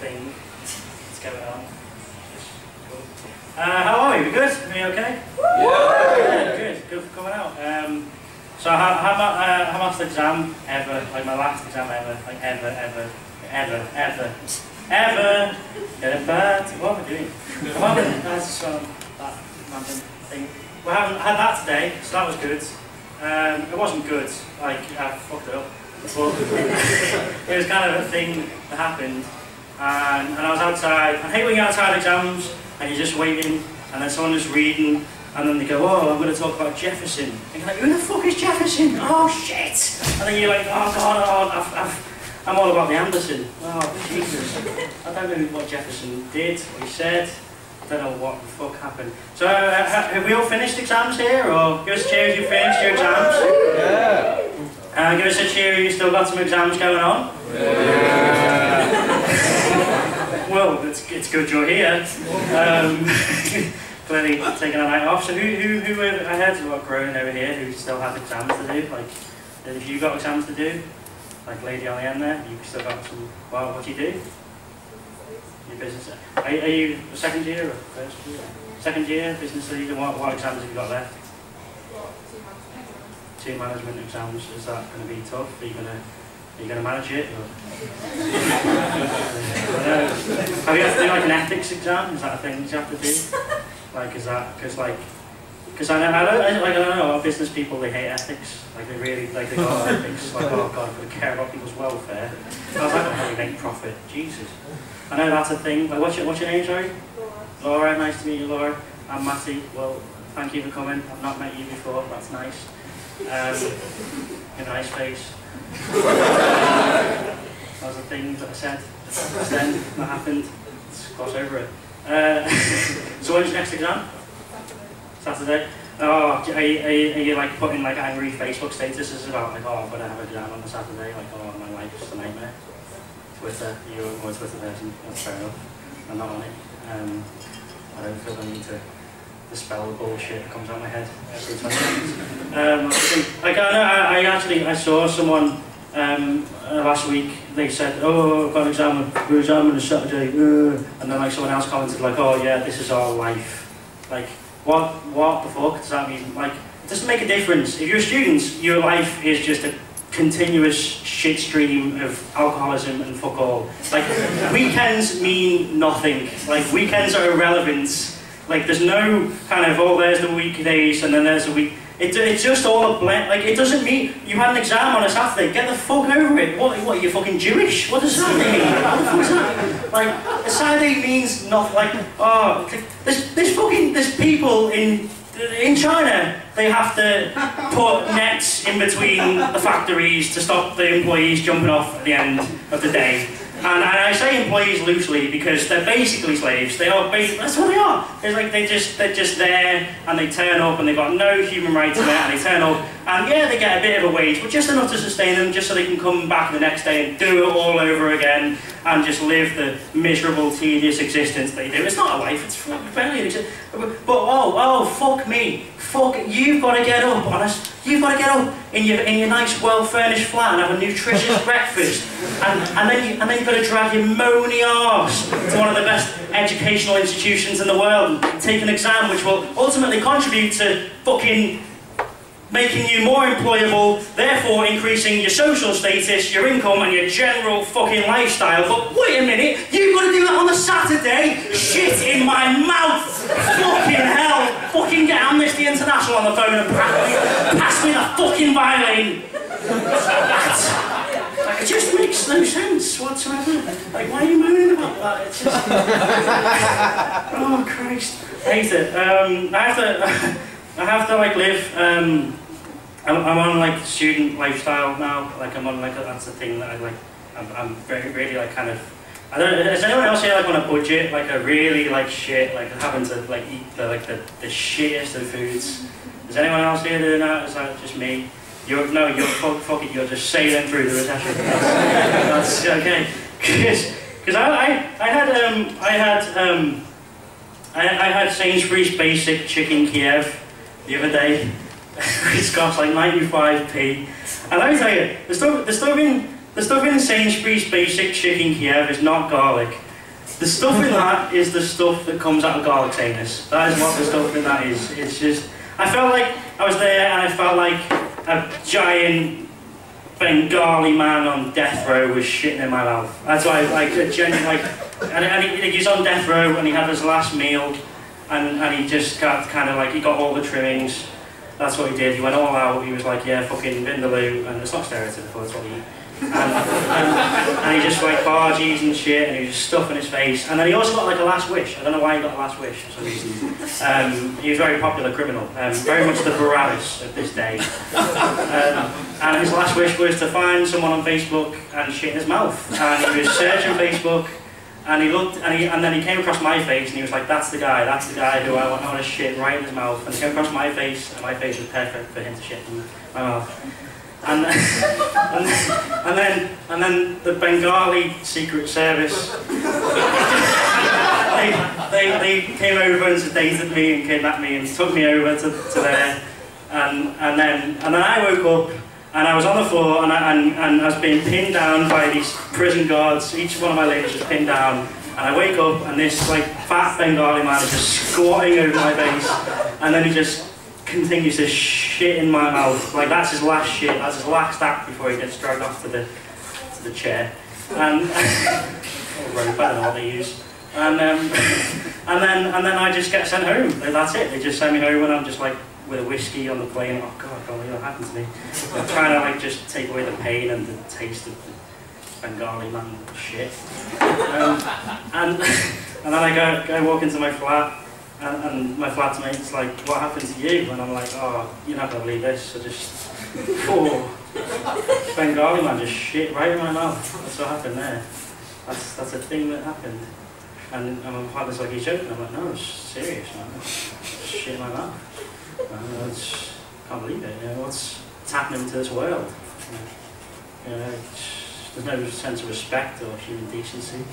thing that's going on. Cool. How are you? We good? Are you okay? Yeah, good. Good for coming out. So I had my last exam ever, like my last exam ever, like ever. Get bad. What am I doing? That's that random thing. We haven't had that today, so that was good. It wasn't good, like I fucked it up. But it was kind of a thing that happened. And I was outside. I hate when you're outside exams and you're just waiting, and then someone is reading, and then they go, "Oh, I'm going to talk about Jefferson." And you're like, "Who the fuck is Jefferson? Oh shit!" And then you're like, "Oh god, I'm all about the Anderson." Oh Jesus! I don't know what Jefferson did, what he said. I don't know what the fuck happened. So, have we all finished exams here, or give us a cheer if you finished your exams? Yeah. Give us a cheer if you still got some exams going on. Yeah. Well, it's good you're here. Clearly taking a night off. So, who I heard a lot of groaning over here who still has exams to do. Like, if you got exams to do, like lady on the end there, you still got some. Well, what do you do? Your business. Are you second year or first year? Second year business studies, and what exams have you got left? Two management exams. Is that going to be tough? Are you going to manage it? Or? Have you have to do like an ethics exam? Is that a thing you have to do? Like, is that because I don't know, business people, they hate ethics. Like they really, like they got ethics. Like, oh god, they care about people's welfare. How's that going to help you make profit? Jesus. I know that's a thing. Like, what's your name, sorry? Laura. Nice to meet you, Laura. I'm Matty. Well, thank you for coming. I've not met you before. That's nice. A nice face. That was the thing that I said. Then that happened. Let's cross over it. So when's your next exam? Saturday. Oh, are you like putting like angry Facebook statuses about like, oh, I'm gonna have an exam on the Saturday? Like, oh, my life is just a nightmare. Twitter, you're a more Twitter person. That's fair enough. I'm not on it. I don't feel the need to dispel the bullshit that comes out of my head every 20 seconds. Like I saw someone last week. They said, "Oh, I've got an exam. We're examining this Saturday," and then like someone else commented like, "Oh yeah, this is our life." Like, what the fuck does that mean? Like, it doesn't make a difference. If you're a student, your life is just a continuous shit stream of alcoholism and fuck all. Like, weekends mean nothing. Like, weekends are irrelevant. Like, there's no kind of, oh, there's the weekdays and then there's the week. It's just all a blend. Like, it doesn't mean you had an exam on a Saturday. Get the fuck over it. What are you fucking Jewish? What does that mean? What the fuck is that? Like, a Saturday means nothing. Like, oh, there's people in China, they have to put nets in between the factories to stop the employees jumping off at the end of the day. And I say employees loosely because they're basically slaves. They are that's what they are. It's like they're just there and they turn up and they've got no human rights in it and they turn up and yeah, they get a bit of a wage, but just enough to sustain them, just so they can come back the next day and do it all over again and just live the miserable, tedious existence they do. It's not a life, it's barely an existence. But oh, fuck me. Fuck, you've got to get up, honest. You've got to get up in your nice, well-furnished flat and have a nutritious breakfast. And then you've got to drag your moany arse to one of the best educational institutions in the world and take an exam which will ultimately contribute to fucking making you more employable, therefore increasing your social status, your income and your general fucking lifestyle. But wait a minute, you've got to do that on a Saturday? Shit in my mouth! Fucking hell! Fucking get Amnesty International on the phone and pass me the fucking violin! Like, it just makes no sense whatsoever. Like, why are you moaning about that? It's just... Oh Christ. I hate it. I have to like live, I'm on like student lifestyle now, like I'm on like, that's the thing that I like, I'm very, really like kind of, I don't know, is anyone else here like on a budget, like a really like shit, like having to like eat the shittest of foods? Is anyone else here doing that? Is that just me? You're fuck it, you're just sailing through the recession. That's okay. Because I had Sainsbury's basic chicken Kiev the other day. It's cost like 95p. And let me tell you, the stuff in Sainsbury's basic chicken Kiev is not garlic. The stuff in that is the stuff that comes out of garlic anus. That is what the stuff in that is. It's just, I felt like I was there and I felt like a giant Bengali man on death row was shitting in my mouth. That's why, like, a genuine, like, and he was on death row and he had his last meal and he just got kind of like, he got all the trimmings. That's what he did. He went all out. He was like, yeah, fucking vindaloo, and it's not stereotypical, it's what he eat. And he just like bargees and shit, and he was just stuffing his face. And then he also got like a last wish. I don't know why he got a last wish for some reason. He was a very popular criminal, very much the Barabbas of this day. And his last wish was to find someone on Facebook and shit in his mouth. And he was searching Facebook, and he looked, and then he came across my face, and he was like, that's the guy who I want to shit right in his mouth. And he came across my face, and my face was perfect for him to shit in my mouth. And then the Bengali Secret Service, they came over and sedated me and kidnapped me and took me over to there. And then I woke up and I was on the floor and I was being pinned down by these prison guards. Each one of my legs was pinned down. And I wake up and this like fat Bengali man is just squatting over my face, and then he just continues to shit in my mouth. Like that's his last shit, that's his last act before he gets dragged off to the chair. And or rope, I don't know what they use. And then I just get sent home. That's it. They just send me home and I'm just like with a whiskey on the plane. Oh God, what happened to me? I'm trying to like just take away the pain and the taste of the Bengali man shit. And then I go walk into my flat. And my flatmate's like, what happened to you? And I'm like, oh, you're not going to believe this. So just, Bengali man just shit right in my mouth. That's what happened there. That's a thing that happened. And my partner's like, he's joking. I'm like, no, it's serious, man. Just shit in my mouth. I can't believe it. You know, what's happening to this world? You know, there's no sense of respect or human decency.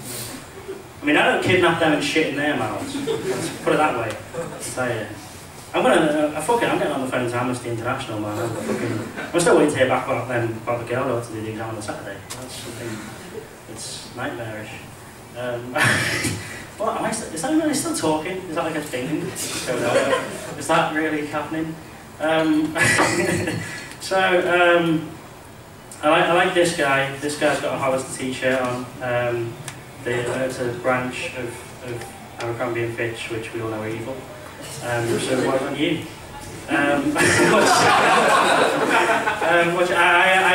I mean, I don't kidnap them and shit in their mouths. Let's put it that way. So, yeah. I'm getting on the phone to Amnesty International, man. I'm still waiting to hear back about the girl who had to do the exam on Saturday. That's something that's nightmarish. What, is that really still talking? Is that like a thing? Is that really happening? I like this guy. This guy's got a Hollister t-shirt on. It's a branch of Abercrombie and Fitch, which we all know are evil. So why not you? I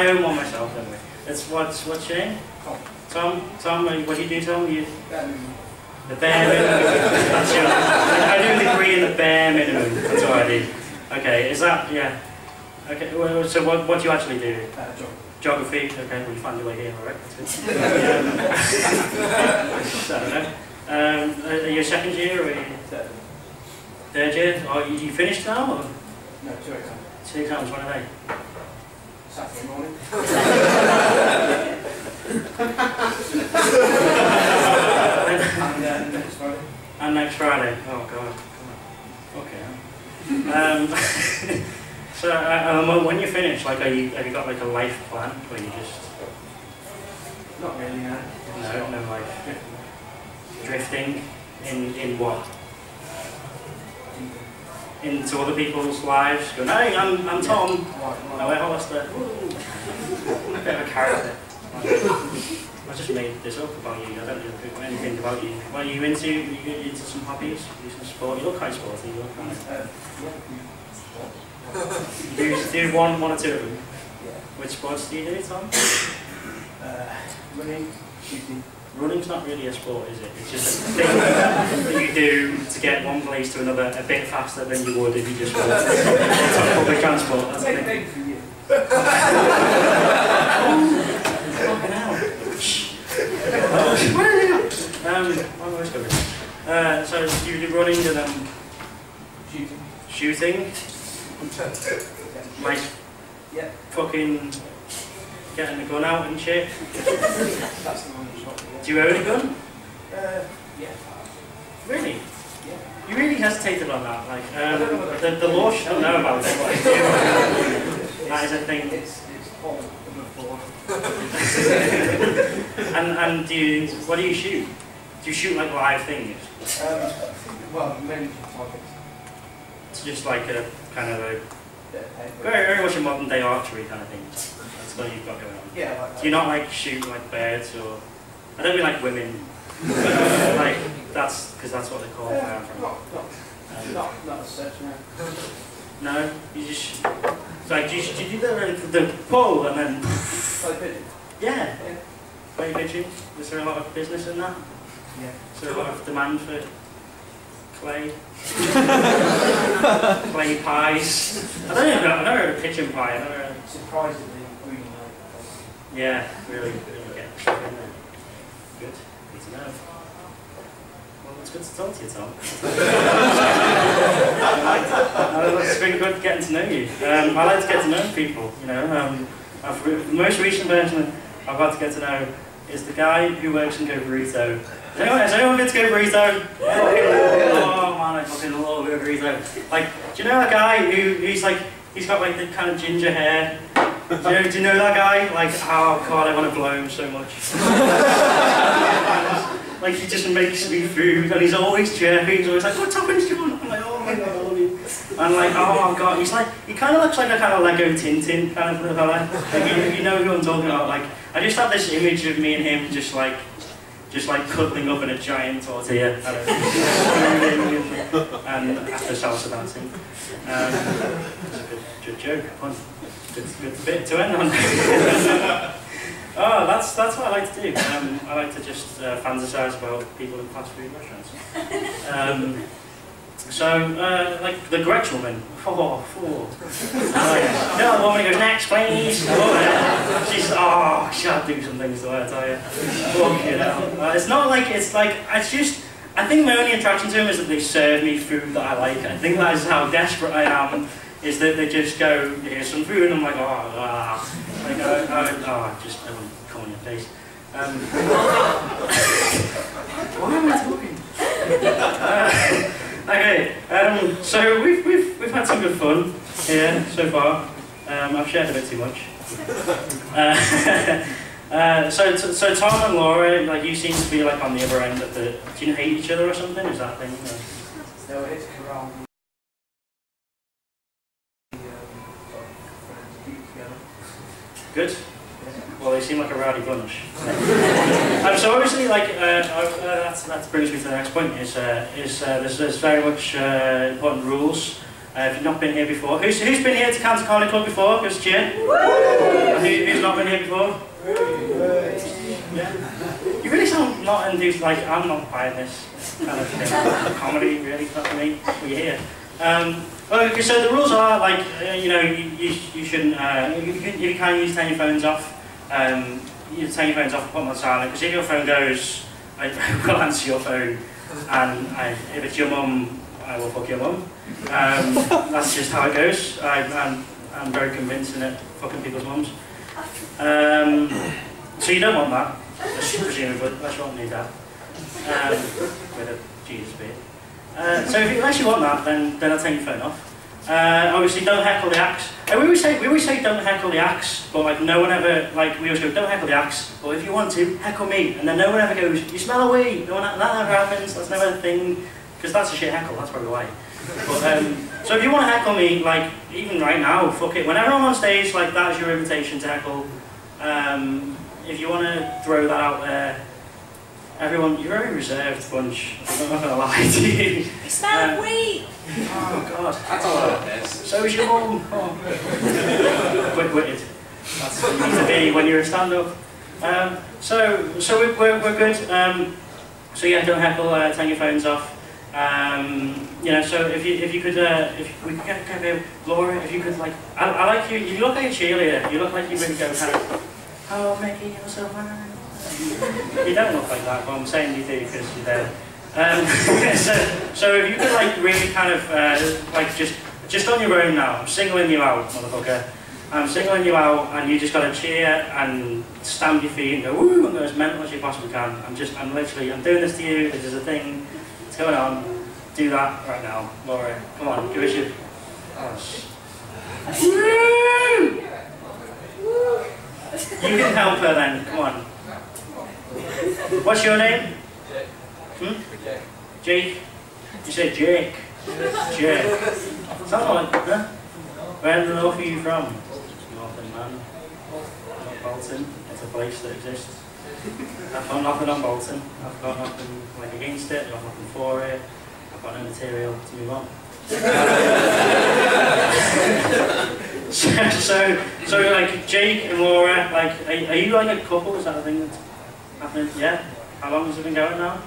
own one myself, anyway. What's your name? Tom. Tom, what do you do, Tom? The bare minimum. That's your, I do a degree in the bare minimum. That's what I do. Okay, is that, yeah. Okay, so what do you actually do? Geography, okay, well you found your way here, alright, that's good. I don't know. Are you a second year or are you third year? Oh, you finished now? Or? No, 2 exams. 2 exams, when are they? Saturday morning. And next Friday. And next Friday? Oh god. Okay. So, when you finish, like, have you got like a life plan, or you just... Not really, no. No life. Drifting in what? Into other people's lives? Going, hey, I'm Tom. No, we're Hollister. A bit of a character. I just made this up about you. I don't know anything about you. What are you into? Are you into some hobbies? Do some sport? You look quite sporty. You look kind of... Do one or two of them? Yeah. Which sports do you do, Tom? Running, shooting. Running's not really a sport, is it? It's just a thing that you do to get one place to another a bit faster than you would if you just walked on public transport. That's the thing. For you. Fucking hell. What am I going? So you do running and then shooting. Like, yeah. Fucking getting the gun out and shit. That's the one. Do you own a gun? Yeah. Really? Yeah. You really hesitated on that. Like, the law should know about it. That is a thing. It's all above board. And what do you shoot? Do you shoot like live things? Well, mainly targets. It's just like a kind of a very much a modern day archery kind of thing. That's what you've got going on. Yeah, like that. Do you not like shoot like birds or? I don't mean like women. Like that's because that's what they call it. Not as such, no. No, you just like do you do the pull and then? Like pigeon? Yeah. Yeah. Play pigeon. Is there a lot of business in that? Yeah. Is there a lot of demand for clay? Clay pies. I don't even know. I've never heard of pigeon pie. I've never heard of... Surprisingly green like. Yeah, really get stuck in there. Good. Good to know. Well, it's good to talk to you, Tom. It's been good getting to know you. I like to get to know people, you know. The most recent person I've got to get to know is the guy who works in Go Burrito. Has anyone been to Go Burrito? Oh man, I fucking love Go Burrito. Like, do you know that guy who's like, he's got like the kind of ginger hair? Do you know that guy? Like, oh god, I want to blow him so much. Like, he just makes me food, and he's always chirpy. He's always like, what toppings do you want? I'm like, oh my god, I love you. And like, oh god, he's like, he kind of looks like a kind of Lego Tintin kind of fella. Like, you know who I'm talking about. Like, I just have this image of me and him just like cuddling up in a giant tortilla and after salsa dancing. It's a good joke, fun. Good bit to end on. Oh, that's what I like to do. I like to just fantasize about people in fast food restaurants. Like the Gretsch woman. Oh. No, the woman who goes, next please. She'll do some things to her, I tell you. Fucking hell. It's not like, it's just, I think my only attraction to them is that they serve me food that I like. I think that is how desperate I am, is that they just go, here's some food, and I'm like, just come on your face. Why am I talking? Okay, so we've had some good fun here so far. I've shared a bit too much. So Tom and Laura, like you seem to be like on the other end of the. Do you hate each other or something? Is that a thing? No, it's corral. Good. Well, they seem like a rowdy bunch. So obviously, like that brings me to the next point. There's very much important rules. If you've not been here before, who's been here to Canter Carney Club before? Just cheer. Who's not been here before? Yeah. You really sound not enthused. Like I'm not buying this kind of thing. Comedy, really, not for me. But you're here. Well, so the rules are like you shouldn't. You can turn your phones off. You turn your phones off and put them on silent, because if your phone goes, I will answer your phone, and if it's your mum, I will fuck your mum. That's just how it goes. I'm very convinced in it, fucking people's mums. So you don't want that, presumably, unless you want me that, with a Jesus beard. So unless you want that, then I'll turn your phone off. Obviously, don't heckle the axe. We always say don't heckle the axe, but like no one ever, like we always go, don't heckle the axe, but if you want to, heckle me. And then no one ever goes, you smell a wee. That never happens, that's never a thing, because that's a shit heckle, that's probably why. But, so if you want to heckle me, like even right now, fuck it. Whenever I'm on stage, like that is your invitation to heckle. If you want to throw that out there, everyone, you're a very reserved bunch, I'm not going to lie to you. You smell wheat! Oh god. That's a lot of this. So is your mum. Oh. Quick-witted. That's what you need to be when you're a stand-up. So we're good. So yeah, don't heckle, turn your phones off. So if you could, if we could get Laura, if you could like, I like you. You look like a cheerleader. You look like you really go kind of, oh, making yourself fine. You don't look like that, but I'm saying you do because you're there. So if you could like really kind of like just on your own now, I'm singling you out, motherfucker. I'm singling you out, and you just got to cheer and stamp your feet and go woo and go as mental as you possibly can. I'm doing this to you. This is a thing. It's going on. Do that right now, Laura. Come on, give us your. Woo! You can help her then. Come on. What's your name? Jake? You said Jake? Jake. Sounds like, huh? Where in the north are you from? Northern man. Not Bolton. It's a place that exists. I've got nothing on Bolton. I've got nothing like against it. I've got nothing for it. I've got no material to move on. so like Jake and Laura, like, are you like a couple? Is that a thing that's happening? Yeah. How long has it been going now?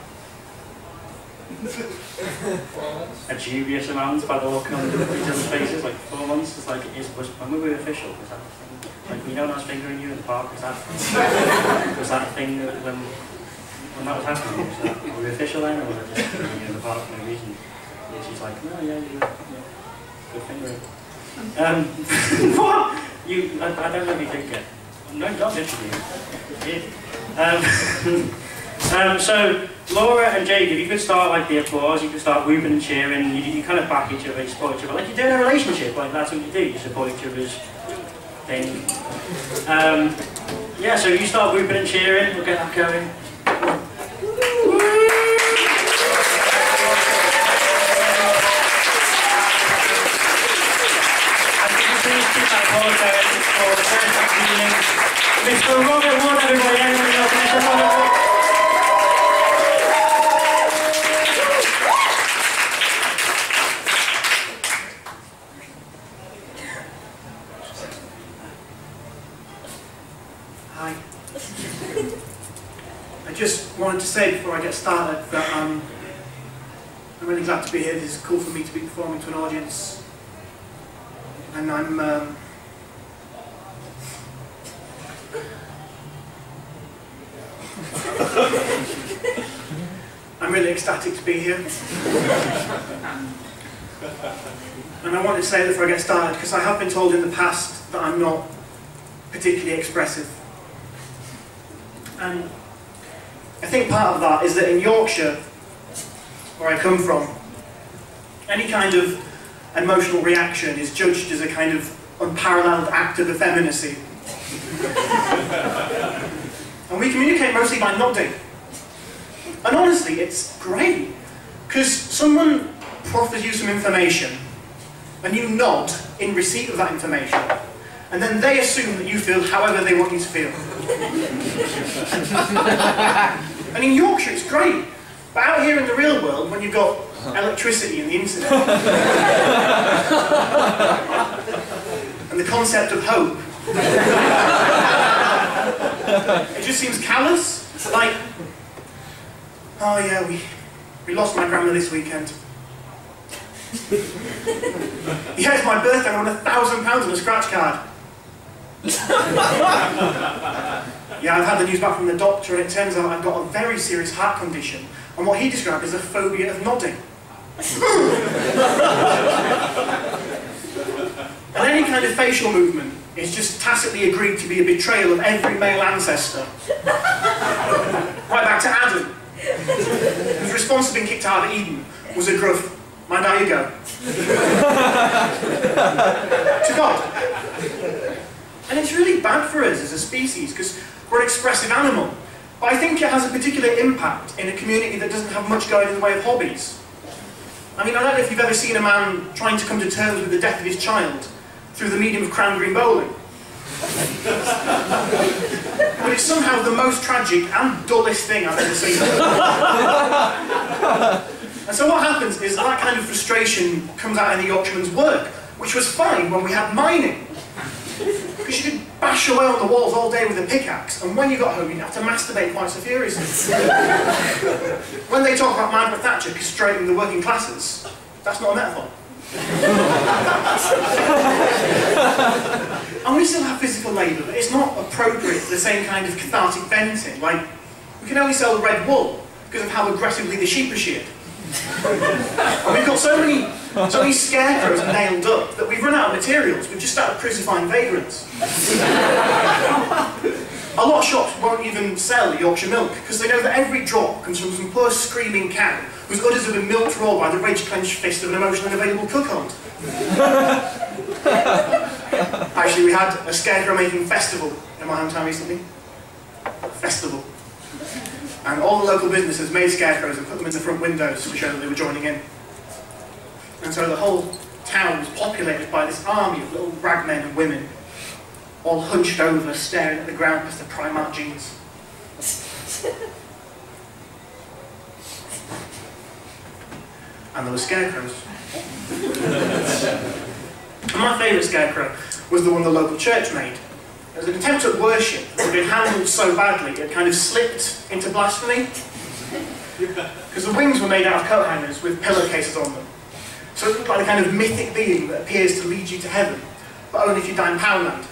A dubious amount by the look on each other's faces, like 4 months. It's like, when were we official? Was that a thing? Like, we know I was fingering you in the park. Was that a thing when that was happening? Were we official then, or was it just fingering you in the park for no reason? And she's like, no, yeah, you were, good fingering. What? I don't really think it. No, not literally. So, Laura and Jake, if you could start like the applause, you could start whooping and cheering, you kind of back each other, you support each other, like you do in a relationship, like that's what you do, you support each other's thing. Yeah, so you start whooping and cheering, we'll get that going. Mr. Robert Wood, everybody, everybody else, Mr. Robert Wood. Hi. I just wanted to say before I get started that I'm really glad to be here. This is cool for me to be performing to an audience, and I'm really ecstatic to be here. And I want to say that before I get started, because I have been told in the past that I'm not particularly expressive. And I think part of that is that in Yorkshire, where I come from, any kind of emotional reaction is judged as a kind of unparalleled act of effeminacy. And we communicate mostly by nodding. And honestly, it's great, because someone proffers you some information, and you nod in receipt of that information, and then they assume that you feel however they want you to feel. And in Yorkshire, it's great. But out here in the real world, when you've got electricity and the internet, and the concept of hope, it just seems callous. Like, oh yeah, we lost my grandma this weekend. Yeah, it's my birthday, I won £1,000 on a scratch card. Yeah, I've had the news back from the doctor, and it turns out I've got a very serious heart condition, and what he described as a phobia of nodding. And any kind of facial movement is just tacitly agreed to be a betrayal of every male ancestor. Right back to Adam, whose response to being kicked out of Eden was a gruff, "Mind how you go." To God. And it's really bad for us as a species, because we're an expressive animal. But I think it has a particular impact in a community that doesn't have much going in the way of hobbies. I mean, I don't know if you've ever seen a man trying to come to terms with the death of his child through the medium of crown green bowling. But it's somehow the most tragic and dullest thing I've ever seen. And so what happens is that kind of frustration comes out in the Yorkshireman's work, which was fine when we had mining. Because you could bash away on the walls all day with a pickaxe, and when you got home you'd have to masturbate quite so furiously. When they talk about Margaret Thatcher castrating the working classes, that's not a metaphor. And we still have physical labour, but it's not appropriate for the same kind of cathartic venting. Like, we can only sell red wool because of how aggressively the sheep are sheared. And we've got so many scarecrows nailed up that we've run out of materials. We've just started crucifying vagrants. A lot of shops won't even sell Yorkshire milk because they know that every drop comes from some poor screaming cow whose udders have been milked raw by the rage-clenched fist of an emotionally unavailable cuckold. Actually, we had a scarecrow making festival in my hometown recently. Festival. And all the local businesses made scarecrows and put them in the front windows to show that they were joining in. And so the whole town was populated by this army of little ragmen and women, all hunched over, staring at the ground past their Primark jeans. And there were scarecrows. And my favourite scarecrow was the one the local church made. It was an attempt at worship that had been handled so badly it kind of slipped into blasphemy. Because the wings were made out of coat hangers with pillowcases on them. So it looked like a kind of mythic being that appears to lead you to heaven, but only if you die in Poundland.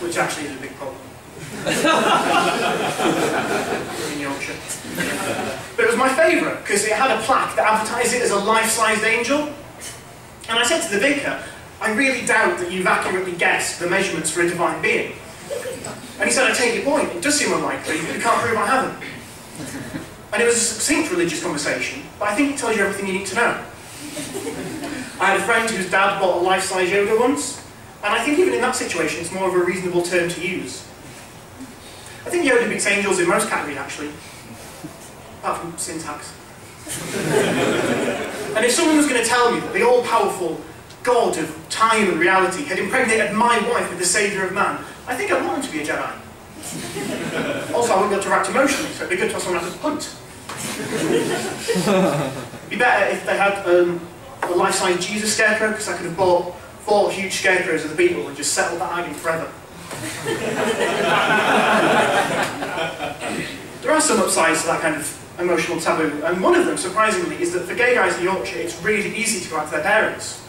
Which actually is a big problem. In Yorkshire. But it was my favourite, because it had a plaque that advertised it as a life-sized angel. And I said to the vicar, I really doubt that you've accurately guessed the measurements for a divine being. And he said, I take your point, it does seem unlikely, but you can't prove I haven't. And it was a succinct religious conversation, but I think it tells you everything you need to know. I had a friend whose dad bought a life-size Yoda once, and I think even in that situation it's more of a reasonable term to use. I think Yoda beats angels in most categories, actually. Apart from syntax. And if someone was going to tell me that the all-powerful God of time and reality had impregnated my wife with the saviour of man, I think I'd want him to be a Jedi. Also, I wouldn't be able to react emotionally, so it'd be good to have someone I could punt. It'd be better if they had a life-size Jesus scarecrow, because I could have bought 4 huge scarecrows of the Beetle and just settled that argument forever. There are some upsides to that kind of emotional taboo, and one of them, surprisingly, is that for gay guys in Yorkshire, it's really easy to go out to their parents.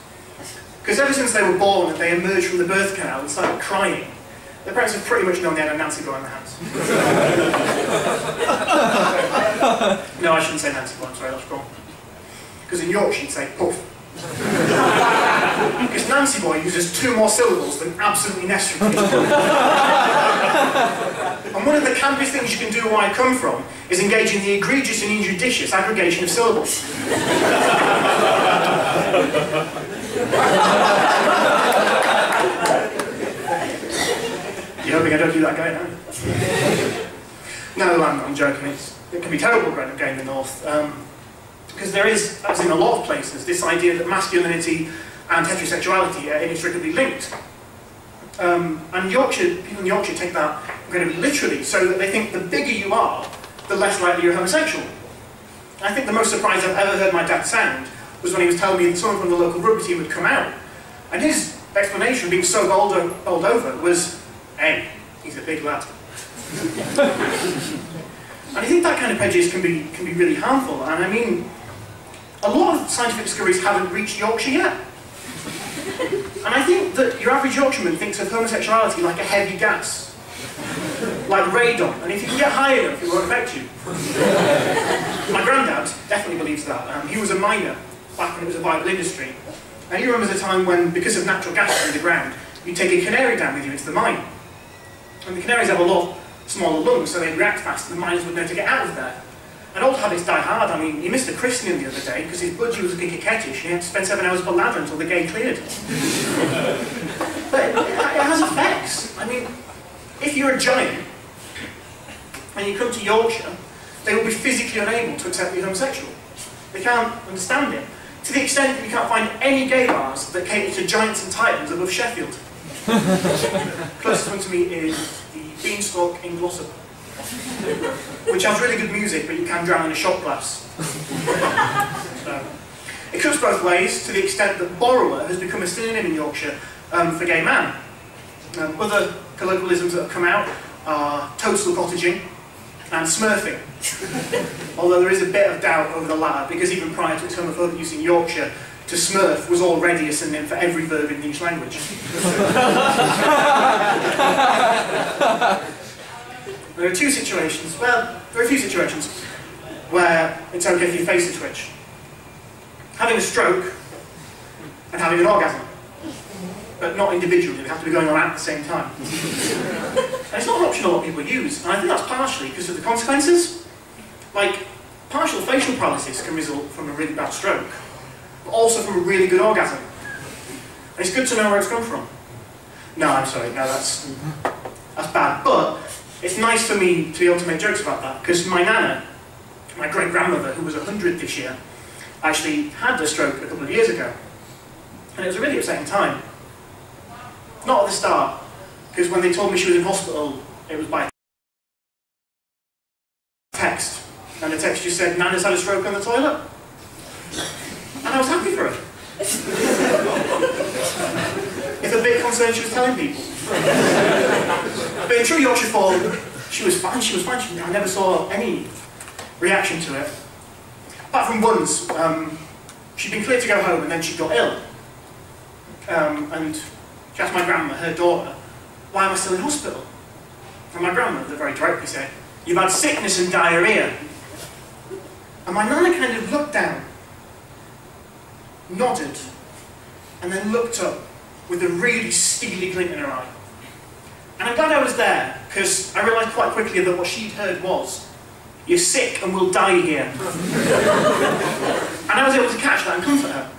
Because ever since they were born and they emerged from the birth canal and started crying, their parents have pretty much known they had a Nancy boy in the house. No, I shouldn't say Nancy boy, I'm sorry, that's wrong. Because in Yorkshire you'd say puff. Because Nancy boy uses 2 more syllables than absolutely necessary. And one of the campiest things you can do where I come from is engage in the egregious and injudicious aggregation of syllables. You're hoping I don't do that guy now? No, I'm joking. It can be terrible growing up gay in the north. Because there is, as in a lot of places, this idea that masculinity and heterosexuality are inextricably linked. And people in Yorkshire take that incredibly literally, so that they think the bigger you are, the less likely you're homosexual. I think the most surprised I've ever heard my dad sound was when he was telling me that someone from the local rugby team had come out. And his explanation, being so bowled over, was, hey, he's a big lad. And I think that kind of prejudice can be really harmful. And I mean, a lot of scientific discoveries haven't reached Yorkshire yet. And I think that your average Yorkshireman thinks of homosexuality like a heavy gas. Like radon. And if you can get high enough, it won't affect you. My granddad definitely believes that. He was a miner back when it was a viable industry. And he remembers a time when, because of natural gas in the ground, you'd take a canary down with you into the mine. And the canaries have a lot smaller lungs, so they'd react fast, and the miners would know to get out of there. And old habits die hard. I mean, he missed a christening the other day because his budgie was looking coquettish, and he had to spend 7 hours per ladder until the gate cleared. But it has effects. I mean, if you're a giant, and you come to Yorkshire, they will be physically unable to accept you homosexual. They can't understand it. To the extent that you can't find any gay bars that cater to giants and titans above Sheffield. Closest one to me is the Beanstalk in Glossop, which has really good music, but you can drown in a shot glass. So, it cuts both ways, to the extent that borrower has become a synonym in Yorkshire for gay man. Other colloquialisms that have come out are toadstool cottaging and smurfing. Although there is a bit of doubt over the latter, because even prior to its homophobic use in Yorkshire, to smurf was already a synonym for every verb in the English language. There are 2 situations, well, there are a few situations where it's okay for your face to twitch. Having a stroke and having an orgasm. But not individually, they have to be going on at the same time. And it's not an option a lot of people use, and I think that's partially because of the consequences. Like, partial facial paralysis can result from a really bad stroke, but also from a really good orgasm. And it's good to know where it's come from. No, I'm sorry, no, that's bad. But it's nice for me to be able to make jokes about that, because my nana, my great-grandmother, who was 100 this year, actually had a stroke a couple of years ago. And it was a really upsetting time. Not at the start, because when they told me she was in hospital, it was by text. And the text just said, Nana's had a stroke on the toilet. And I was happy for her. It's a bit concerned she was telling people. But in true Yorkshire form, she was fine, I never saw any reaction to it. Apart from once, she'd been cleared to go home and then she got ill. And she asked my grandma, her daughter, why am I still in hospital? And my grandmother very directly said, you've had sickness and diarrhoea. And my nana kind of looked down, nodded, and then looked up with a really steely glint in her eye. And I'm glad I was there, because I realised quite quickly that what she'd heard was, you're sick and we'll die here. And I was able to catch that and comfort her.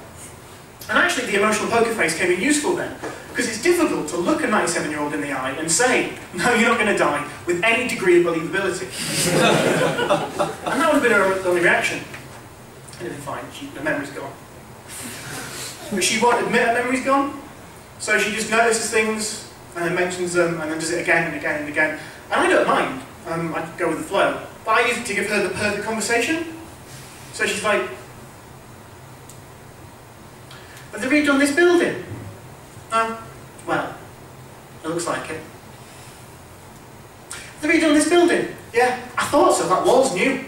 And actually the emotional poker face came in useful then, because it's difficult to look a 97-year-old in the eye and say, no, you're not going to die, with any degree of believability. And that would have been her only reaction. And it'd been fine, the memory's gone. But she won't admit her memory's gone, so she just notices things, and then mentions them, and then does it again and again and again. And I don't mind, I go with the flow. But I use it to give her the perfect conversation. So she's like, have they redone this building? No. Well, it looks like it. Have they redone this building? Yeah, I thought so, that wall's new.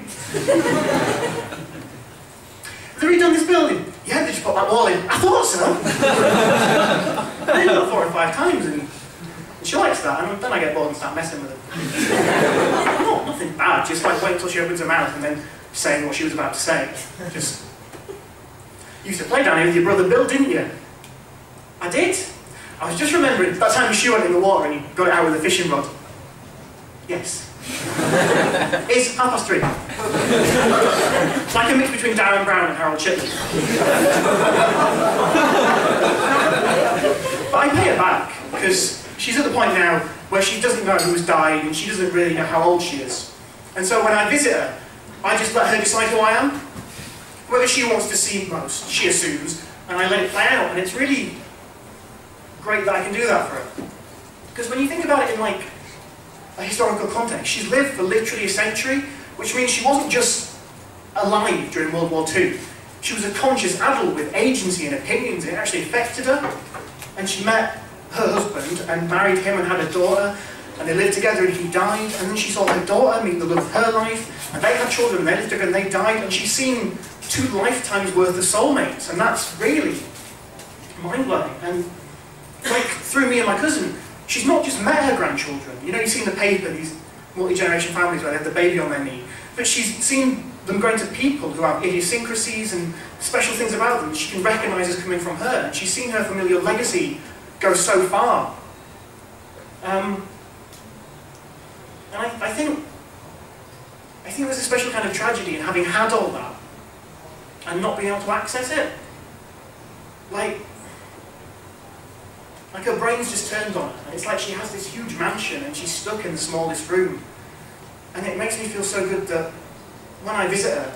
Have they redone this building? Yeah, they just put that wall in. I thought so. I did it 4 or 5 times, and she likes that, and then I get bored and start messing with her. No, nothing bad, just like wait until she opens her mouth and then saying what she was about to say. Just, you used to play down here with your brother Bill, didn't you? I did. I was just remembering that time your shoe went in the water and you got it out with a fishing rod. Yes. It's 3:30. It's like a mix between Darren Brown and Harold Chipley. But I pay her back, because she's at the point now where she doesn't know who's died and she doesn't really know how old she is. And so when I visit her, I just let her decide who I am. Whether she wants to see most, she assumes, and I let it play out. And it's really great that I can do that for her. Because when you think about it in like a historical context, she's lived for literally a century, which means she wasn't just alive during World War II. She was a conscious adult with agency and opinions. It actually affected her. And she met her husband and married him and had a daughter, and they lived together and he died, and then she saw her daughter meet the love of her life, and they had children and they lived together and they died, and she's seen 2 lifetimes worth of soulmates, and that's really mind-blowing. And like through me and my cousin, she's not just met her grandchildren. You know, you see in the paper these multi-generation families where they have the baby on their knee, but she's seen them grow into people who have idiosyncrasies and special things about them she can recognise as coming from her, and she's seen her familial legacy go so far. And I think there's a special kind of tragedy in having had all that and not being able to access it. Like her brain's just turned on her, and it's like she has this huge mansion and she's stuck in the smallest room. And it makes me feel so good that when I visit her,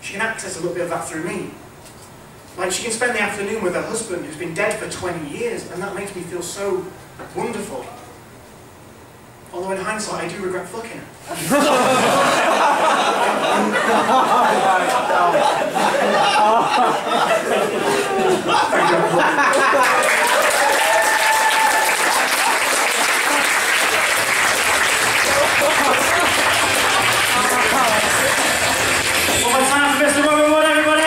she can access a little bit of that through me. Like she can spend the afternoon with her husband who's been dead for 20 years, and that makes me feel so wonderful. Although in hindsight, I do regret fucking her. One more time for Mr. Robin Wood, everybody!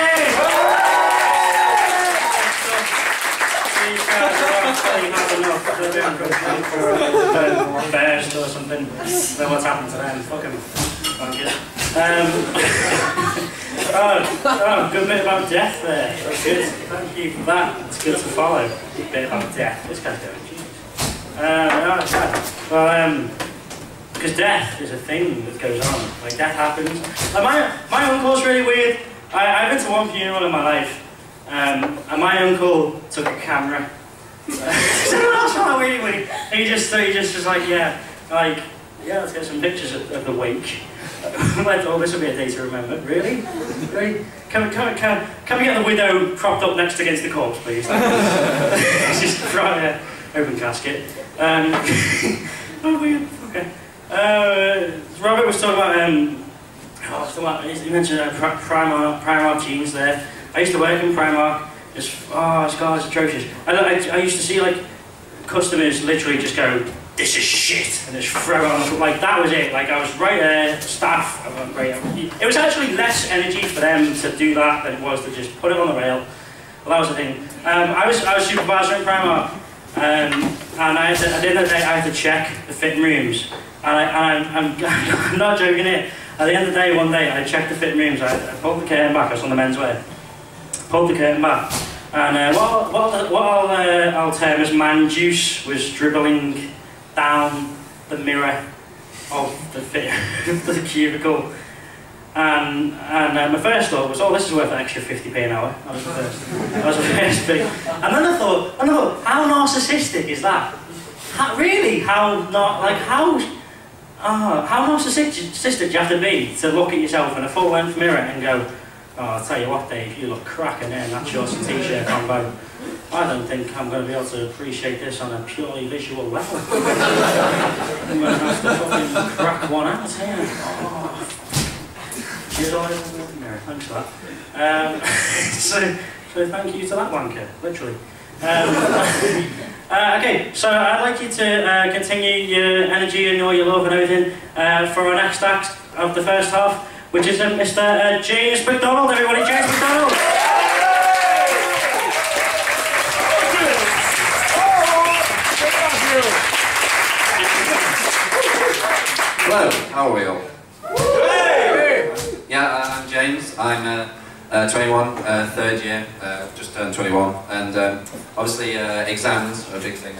First or something, then what's happened to them? Fuck them. Good bit about death there. That's good. Thank you for that. It's good to follow. Good bit about death. This guy's going. Because death is a thing that goes on. Like death happens. My uncle's really weird. I've been to one funeral in my life, and my uncle took a camera. So that's not really weird. He just was like, yeah, like Yeah, let's get some pictures of the wake. Oh, this will be a day to remember. Really? Really? Can we get the widow propped up next against the corpse, please? Just right, open casket. Oh, weird. Okay. Robert was talking about, he mentioned Primark jeans there. I used to work in Primark. It's atrocious. I used to see like customers literally just go, "This is shit," and just throw it on. Like that was it. Like I was right there, staff. It was actually less energy for them to do that than it was to just put it on the rail. Well, that was the thing. I was supervisor in Primark, and at the end of the day I had to check the fitting rooms. And I'm not joking here. At the end of the day, one day I checked the fitting rooms. I pulled the curtain back. I was on the menswear. Pulled the curtain back, and what I'll term as man juice was dribbling down the mirror of the cubicle, and my first thought was, oh, this is worth an extra 50p an hour. That was the first big. And then I thought, how narcissistic is that? How narcissistic do you have to be to look at yourself in a full-length mirror and go, oh, I'll tell you what, Dave, you look cracking there in that shorts and t-shirt combo. I don't think I'm going to be able to appreciate this on a purely visual level. I'm going to have to fucking crack one out here. Oh. Cheers all over the mirror. Thanks for that. So thank you to that wanker, literally. Okay, so I'd like you to continue your energy and all your love and everything for our next act of the first half, which is Mr. James MacDonald. Everybody, James MacDonald! Hello, how are we all? Yeah, I'm James. I'm 21, third year, just turned 21, and obviously exams are a big thing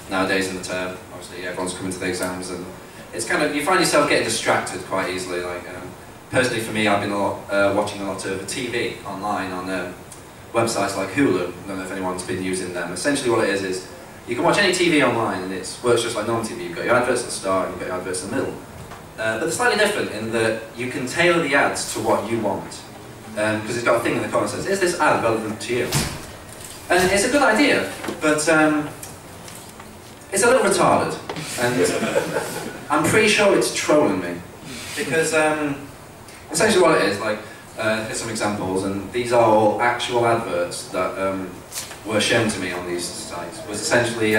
nowadays in the term. Obviously everyone's coming to the exams, and it's kind of, you find yourself getting distracted quite easily. Like personally for me, I've been watching a lot of TV online on websites like Hulu. I don't know if anyone's been using them. Essentially what it is you can watch any TV online and it works just like non-TV. You've got your adverts at the start and you've got your adverts in the middle. But they're slightly different in that you can tailor the ads to what you want. Because it's got a thing in the corner that says, is this ad relevant to you? And it's a good idea, but it's a little retarded. And I'm pretty sure it's trolling me. Because essentially what it is, like, here's some examples, and these are all actual adverts that were shown to me on these sites. Was essentially,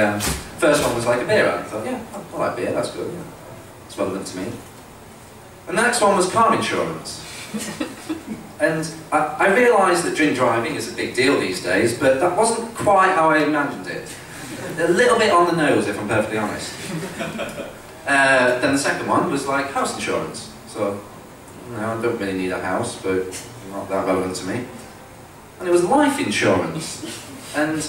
first one was like a beer ad. I thought, yeah, I like beer, that's good. Yeah. It's relevant to me. And the next one was car insurance. And I realised that drink driving is a big deal these days, but that wasn't quite how I imagined it. A little bit on the nose, if I'm perfectly honest. Then the second one was like house insurance. So, you know, I don't really need a house, but not that relevant to me. And it was life insurance. And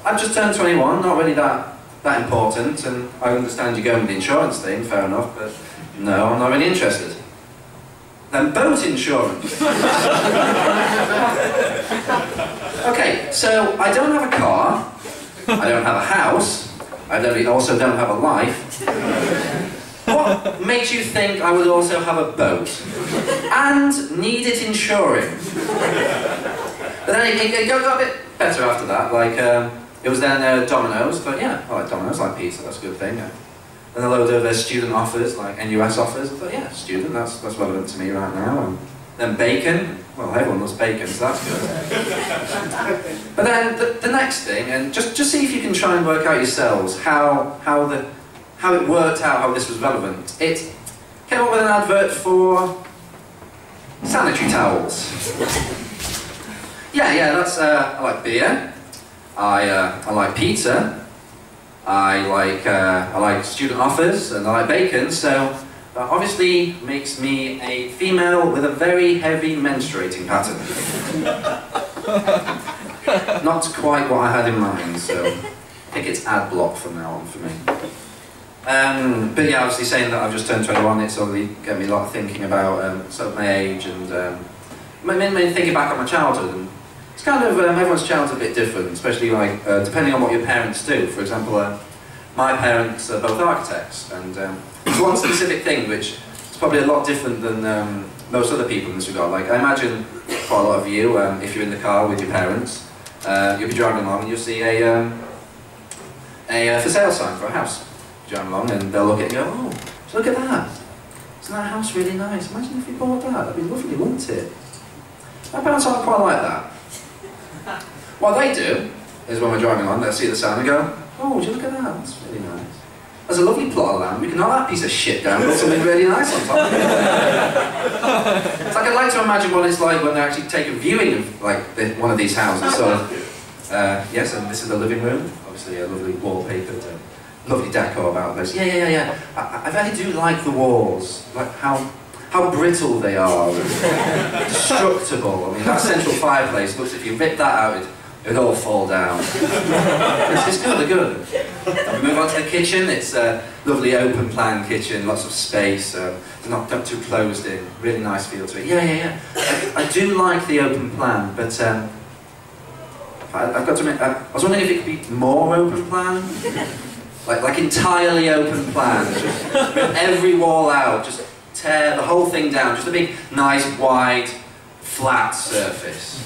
I've just turned 21, not really that important, and I understand you're going with the insurance thing, fair enough, but no, I'm not really interested. Then boat insurance. Okay, so I don't have a car, I don't have a house, I also don't have a life. What makes you think I would also have a boat? And need it insuring? But then it got a bit better after that, like, it was then Domino's, but yeah, I like Domino's, I like pizza, that's a good thing. Yeah. And a load of student offers, like NUS offers. I thought, yeah, student, that's relevant to me right now. And then bacon, well, everyone loves bacon, so that's good. But then the next thing, and just see if you can try and work out yourselves how it worked out, how this was relevant. It came up with an advert for sanitary towels. Yeah, that's, I like beer, I like pizza, I like student offers, and I like bacon, so that obviously makes me a female with a very heavy menstruating pattern. Not quite what I had in mind, so I think it's ad block from now on for me. But yeah, obviously saying that I've just turned 21, it's obviously getting me a lot of thinking about sort of my age, and mainly thinking back on my childhood. And it's kind of, everyone's childhood's a bit different, especially like, depending on what your parents do. For example, my parents are both architects, and there's one specific thing which is probably a lot different than most other people in this regard. Like, I imagine quite a lot of you, if you're in the car with your parents, you'll be driving along and you'll see a for sale sign for a house. You're driving along and they'll look at it and go, oh, look at that. Isn't that house really nice? Imagine if you bought that. That'd be lovely, wouldn't it? My parents aren't quite like that. What they do is when we're driving along, they'll see the sign and go, oh, would you look at that? That's really nice. There's a lovely plot of land. We can knock that piece of shit down and put something really nice on top of it. It's like, I'd like to imagine what it's like when they actually take a viewing of like one of these houses. So, yes, and this is the living room. Obviously, a lovely wallpapered, lovely decor about this. Yeah. I really do like the walls, like how brittle they are, and destructible. I mean, that central fireplace looks, if you rip that out, it'd all fall down. It's good, they're good. And we move on to the kitchen. It's a lovely open plan kitchen, lots of space, not too closed in, really nice feel to it. Yeah. I do like the open plan, but I've got to admit, I was wondering if it could be more open plan? Like entirely open plan, just rip every wall out, just tear the whole thing down, just a big, nice, wide, flat surface.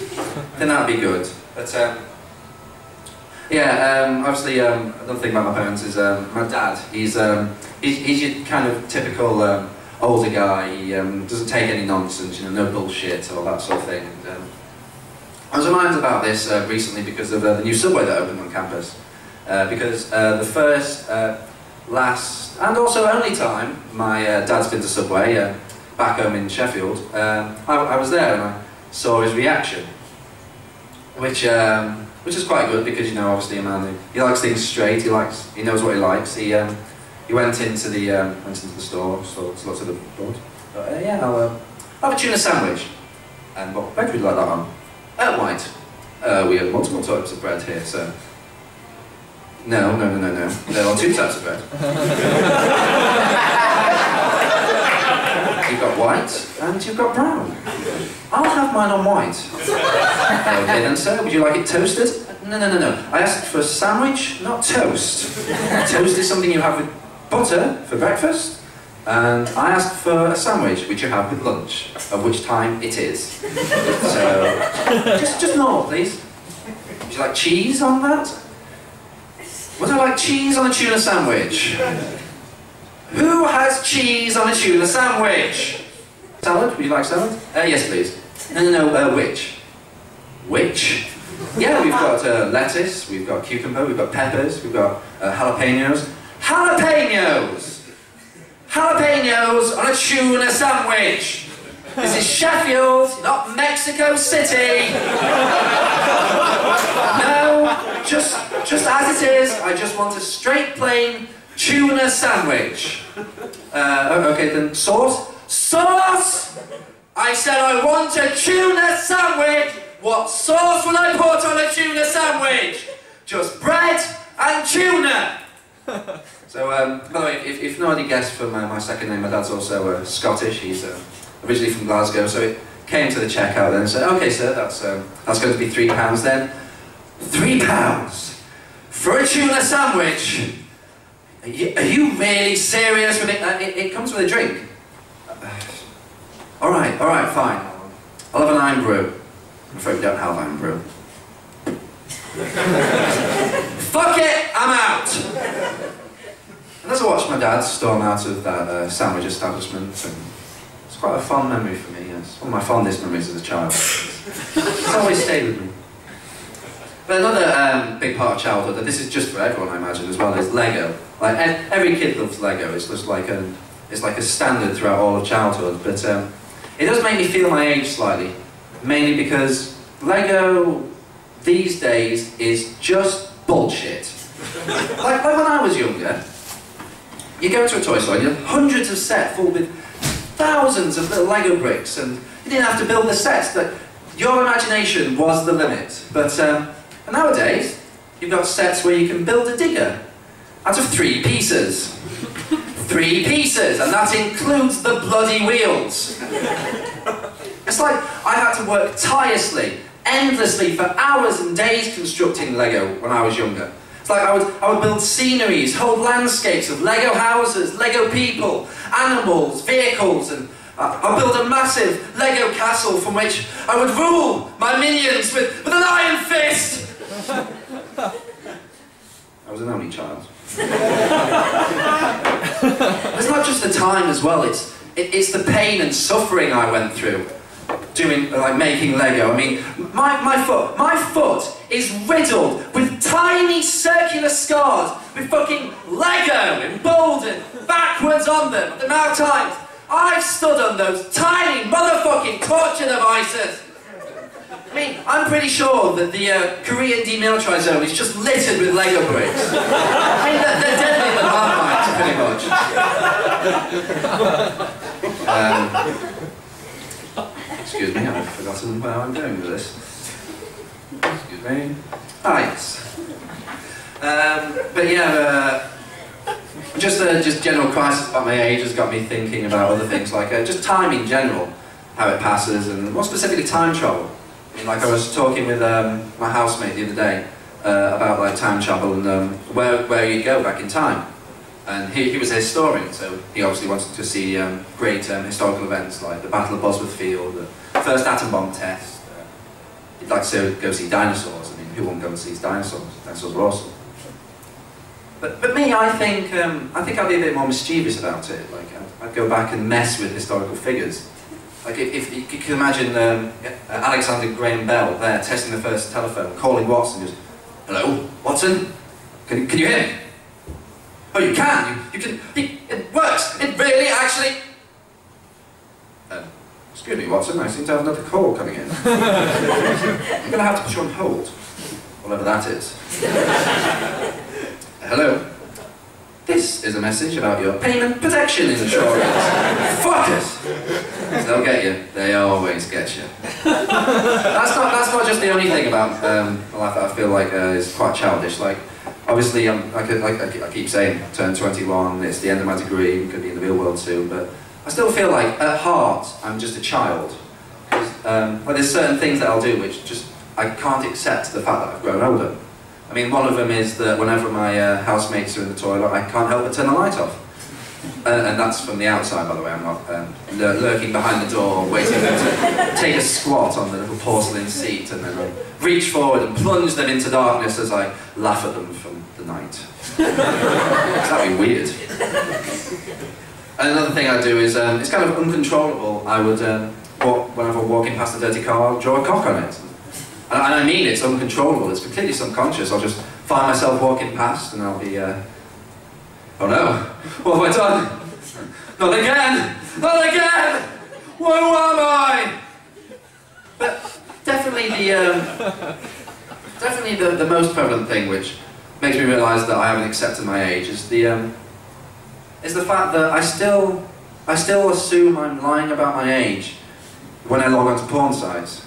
Then that'd be good. But obviously another thing about my parents is my dad. He's your kind of typical older guy. He doesn't take any nonsense, no bullshit or that sort of thing. And, I was reminded about this recently because of the new subway that opened on campus. Because the first, last, and also only time my dad's been to Subway back home in Sheffield, I was there and I saw his reaction. Which is quite good because obviously a man he likes things straight. He knows what he likes. He went into the store, so lots of the board. I'll have a tuna sandwich. And what bread would you like that on? White. We have multiple types of bread here, so. No. There are two types of bread. You've got white and you've got brown. I'll have mine on white. Okay then, sir, would you like it toasted? No. I asked for a sandwich, not toast. Toast is something you have with butter for breakfast, and I asked for a sandwich, which you have with lunch, of which time it is. So, just normal, please. Would you like cheese on that? Would I like cheese on a tuna sandwich? Who has cheese on a tuna sandwich? Salad? Would you like salad? Yes, please. No, which? Which? Yeah, we've got lettuce, we've got cucumber, we've got peppers, we've got jalapenos. Jalapenos! Jalapenos on a tuna sandwich! This is Sheffield, not Mexico City! No, just as it is, I just want a straight, plain tuna sandwich. Okay then, sauce? Sauce! I said I want a tuna sandwich! What sauce will I put on a tuna sandwich? Just bread and tuna! So, by the way, if nobody guessed from my second name, my dad's also Scottish. He's originally from Glasgow, so it came to the checkout then and said, okay sir, that's going to be £3 then. £3 for a tuna sandwich? Are you really serious with it? It comes with a drink. Alright, fine. I'll have an iron brew. I'm afraid we don't have iron brew. Fuck it, I'm out! And as I watched my dad storm out of that sandwich establishment, and it's quite a fond memory for me. It's one of my fondest memories as a child. It's always stayed with me. But another big part of childhood, and this is just for everyone I imagine as well, is Lego. Like every kid loves Lego. It's just like a standard throughout all of childhood. But it does make me feel my age slightly, mainly because Lego these days is just bullshit. like when I was younger, you go to a toy store and you have hundreds of sets full with thousands of little Lego bricks, and you didn't have to build the sets. That your imagination was the limit. But nowadays, you've got sets where you can build a digger out of 3 pieces. 3 pieces, and that includes the bloody wheels. It's like I had to work tirelessly, endlessly, for hours and days constructing Lego when I was younger. It's like I would build sceneries, whole landscapes of Lego houses, Lego people, animals, vehicles, and I'll build a massive Lego castle from which I would rule my minions with an iron fist! I was an only child. It's not just the time as well, it's the pain and suffering I went through making Lego. I mean, my foot is riddled with tiny circular scars with fucking Lego emboldened backwards on them. The amount of times I've stood on those tiny motherfucking torture devices. I mean, I'm pretty sure that the Korean demilitarized zone is just littered with Lego bricks. I mean, they're deadly than Marmite, pretty much. Excuse me, I've forgotten where I'm going with this. Excuse me. Ah, yes. But yeah, just general crisis about my age has got me thinking about other things, like just time in general, how it passes, and more specifically time travel. I mean, like I was talking with my housemate the other day about like time travel and where you go back in time. And he was a historian, so he obviously wanted to see great historical events like the Battle of Bosworth Field, the first atom bomb test. He'd like to go see dinosaurs. I mean, who won't go and see dinosaurs? Dinosaurs are awesome. But me, I think I'd be a bit more mischievous about it. Like I'd go back and mess with historical figures. Like if you can imagine Alexander Graham Bell there testing the first telephone, calling Watson, just, "Hello, Watson, can you hear me? Oh, you can. You can. It works. It really actually." Excuse me, Watson. I seem to have another call coming in. I'm going to have to put you on hold, whatever that is. Hello. This is a message about your payment protection insurance. Fuckers! They'll get you. They always get you. That's not just the only thing about my life that I feel like is quite childish. Like, obviously, I keep saying, turn 21. It's the end of my degree. Could be in the real world soon, but I still feel like, at heart, I'm just a child. Well, there's certain things that I'll do which just I can't accept the fact that I've grown older. I mean, one of them is that whenever my housemates are in the toilet, I can't help but turn the light off. And that's from the outside, by the way. I'm not lurking behind the door, waiting for them to take a squat on the little porcelain seat and then reach forward and plunge them into darkness as I laugh at them from the night. That'd be weird. And another thing I do is, it's kind of uncontrollable. I would, whenever I'm walking past a dirty car, I'll draw a cock on it. And I mean it's uncontrollable, it's completely subconscious. I'll just find myself walking past and I'll be, oh no, what have I done? Not again! Not again! Who am I? But definitely the most prevalent thing which makes me realise that I haven't accepted my age is the fact that I still assume I'm lying about my age when I log onto porn sites.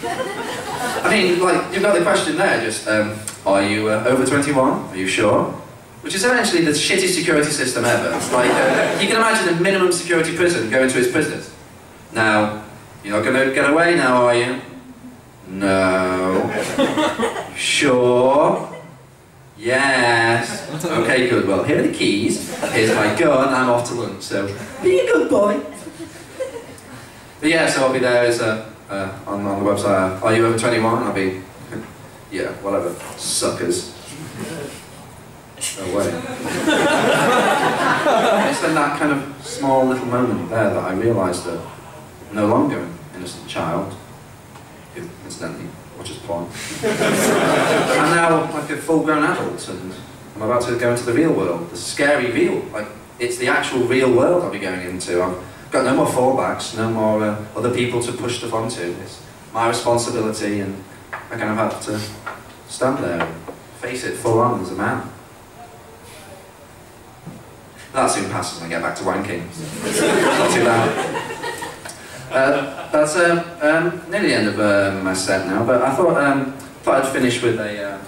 I mean, like, you've got the question there, just, are you over 21? Are you sure? Which is actually the shittiest security system ever. Like, you can imagine a minimum security prison going to its prisoners. Now, you're not going to get away now, are you? No. Sure? Yes. Okay, good. Well, here are the keys. Here's my gun. I'm off to lunch, so be a good boy. But yeah, so I'll be there as on the website. Are you over 21? I'll be, yeah, whatever. Suckers. No way. It's in that kind of small little moment there that I realised that I'm no longer an innocent child who incidentally watches porn. I'm now like a full-grown adult and I'm about to go into the real world, the scary real, like it's the actual real world I'll be going into. I've got no more fallbacks, no more other people to push stuff onto. It's my responsibility and I kind of have to stand there and face it full on as a man. That soon passes when I get back to wanking. Not too bad. That's nearly the end of my set now, but I thought I'd finish with a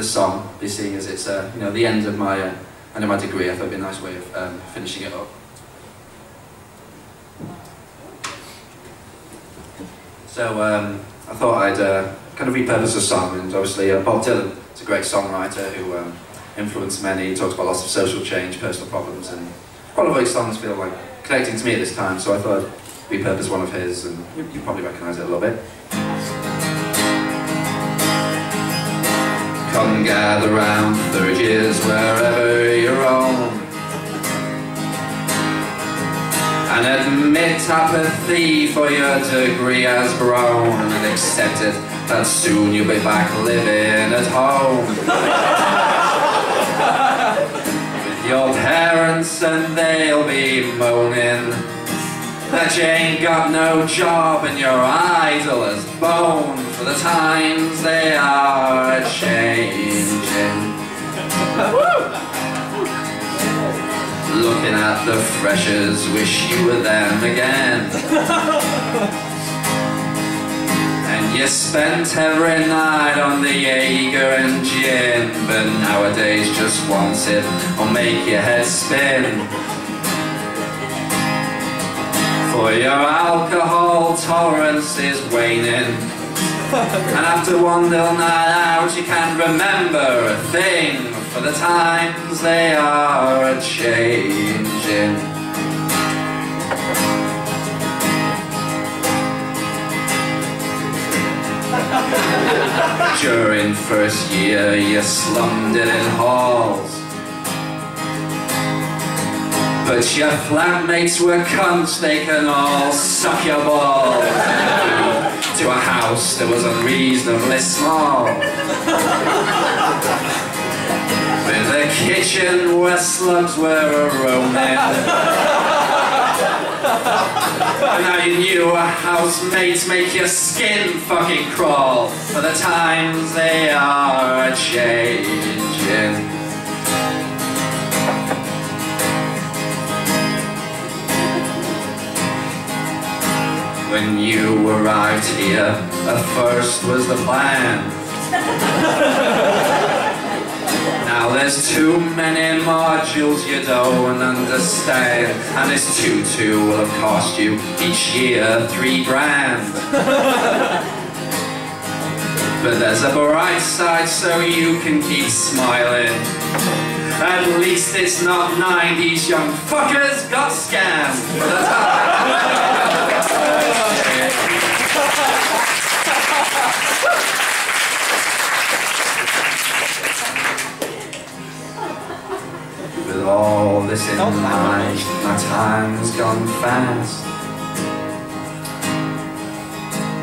song, seeing as it's you know, the end of my degree. I thought it'd be a nice way of finishing it up. So I thought I'd kind of repurpose a song, and obviously Bob Dylan He's a great songwriter who influenced many. He talks about lots of social change, personal problems, and quite a lot of his songs feel like connecting to me at this time, so I thought I'd repurpose one of his, and you probably recognise it a little bit. Come gather round, third years wherever you roam, and admit apathy for your degree has grown, and accept it that soon you'll be back living at home with your parents, and they'll be moaning that you ain't got no job and you're idle as bone, for the times they are changing. Looking at the freshers, wish you were them again. And you spent every night on the Jaeger and gin, but nowadays just one sip will make your head spin. For your alcohol tolerance is waning, and after one little night out you can't remember a thing, for the times they are a-changing. During first year you slummed it in halls, but your flatmates were cunts, they can all suck your balls. To a house that was unreasonably small, with a kitchen where slugs were a-roaming. And now your new housemates make your skin fucking crawl, for the times they are a-changing. When you arrived here, at first was the plan. Now there's too many modules you don't understand, and this tutu will have cost you each year $3 grand. But there's a bright side so you can keep smiling. At least it's not 90s young fuckers got scammed for the time. With all this in mind, my time's gone fast,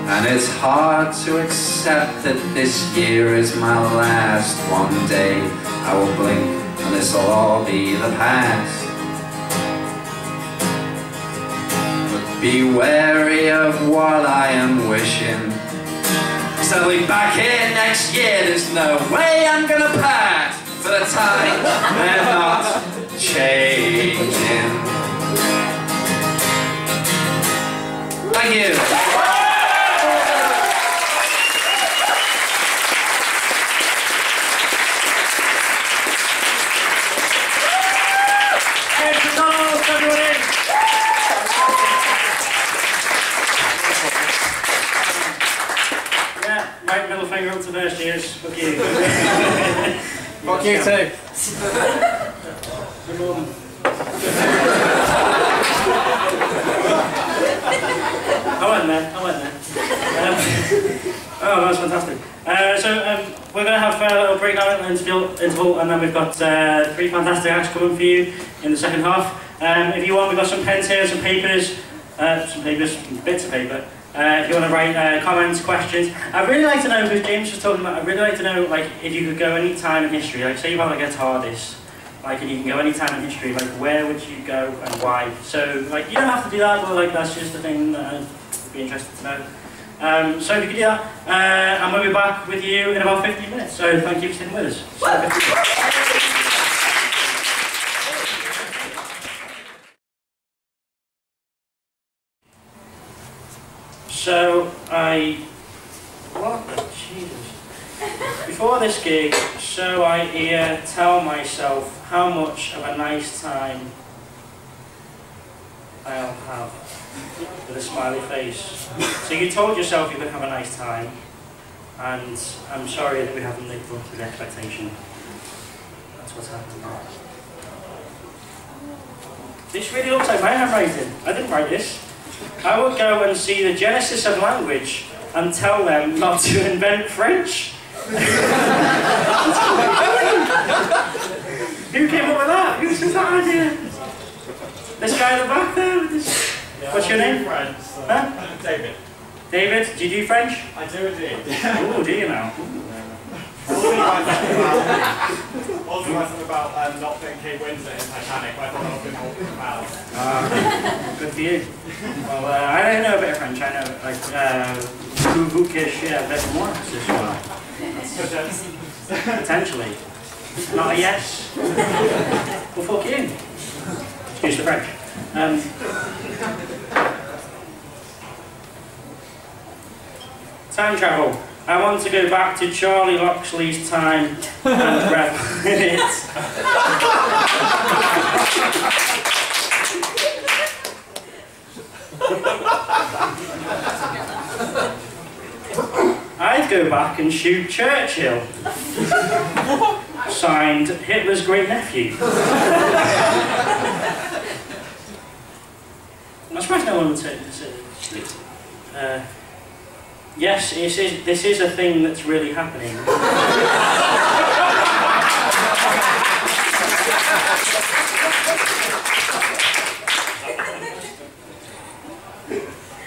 and it's hard to accept that this year is my last. One day I will blink and this'll all be the past. But be wary of what I am wishing, 'cause I'll be back here next year, there's no way I'm gonna pass, for the time they're not changing. Thank you. Right middle finger up to first years. Fuck you. Fuck you too. I went there. Oh, that was fantastic. We're going to have a little breakdown interval, and then we've got 3 fantastic acts coming for you in the second half. If you want, we've got some pens here, some papers, bits of paper. If you want to write comments, questions. I'd really like to know, because James was talking about, I'd really like to know, like, if you could go any time in history, like, say you have like a TARDIS, like, and you can go any time in history, like, where would you go and why? So, like, you don't have to do that, but, like, that's just the thing that I'd be interested to know. So if you could do that, and we'll be back with you in about 15 minutes, so thank you for sitting with us. So what the Jesus? Before this gig, so I tell myself how much of a nice time I'll have with a smiley face. So you told yourself you could have a nice time, and I'm sorry that we haven't lived up to the expectation. That's what's happened. This really looks like my handwriting. I didn't write this. I would go and see the genesis of language and tell them not to invent French. Who came up with that? Who said that idea? This guy in the back there? With this... Yeah, What's your name? French, so. Huh? David. David, do you do French? I do indeed. Oh, do you now? Also write something about not being Kate Winslet in Titanic, but I thought that would be more about. Good for you. Well, I don't know a bit of French. I know, like, vous cachez avec moi ce soir. Potentially. Not a yes. Well, fuck you. Excuse the French. Time travel. I want to go back to Charlie Loxley's time and revel in it. I'd go back and shoot Churchill. Signed, Hitler's great nephew. I'm surprised no one would say this. Yes, this is a thing that's really happening.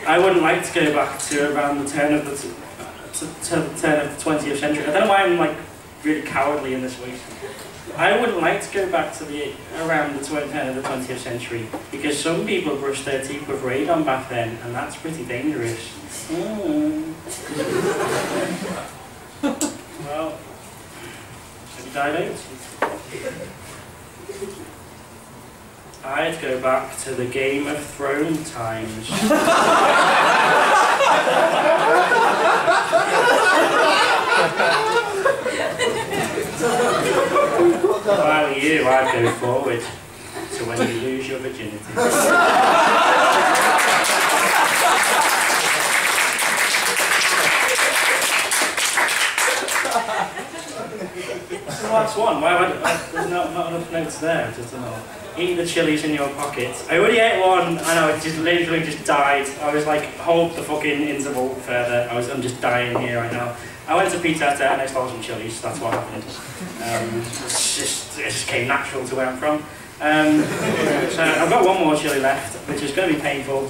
I wouldn't like to go back to around the turn of the 20th century. I don't know why I'm like really cowardly in this week. I wouldn't like to go back to around the turn of the 20th century because some people brushed their teeth with radon back then, and that's pretty dangerous. Well, have you died out? I'd go back to the Game of Thrones times. If I were you, I'd go forward to when you lose your virginity. The last one. Why there's not enough notes there. Just eat the chilies in your pocket. I already ate one, and I just literally just died. I was like, hold the fucking interval further. I'm just dying here right now. I went to Pizza Hut and I stole some chilies. That's what happened. It just came natural to where I'm from. So I've got one more chili left, which is going to be painful.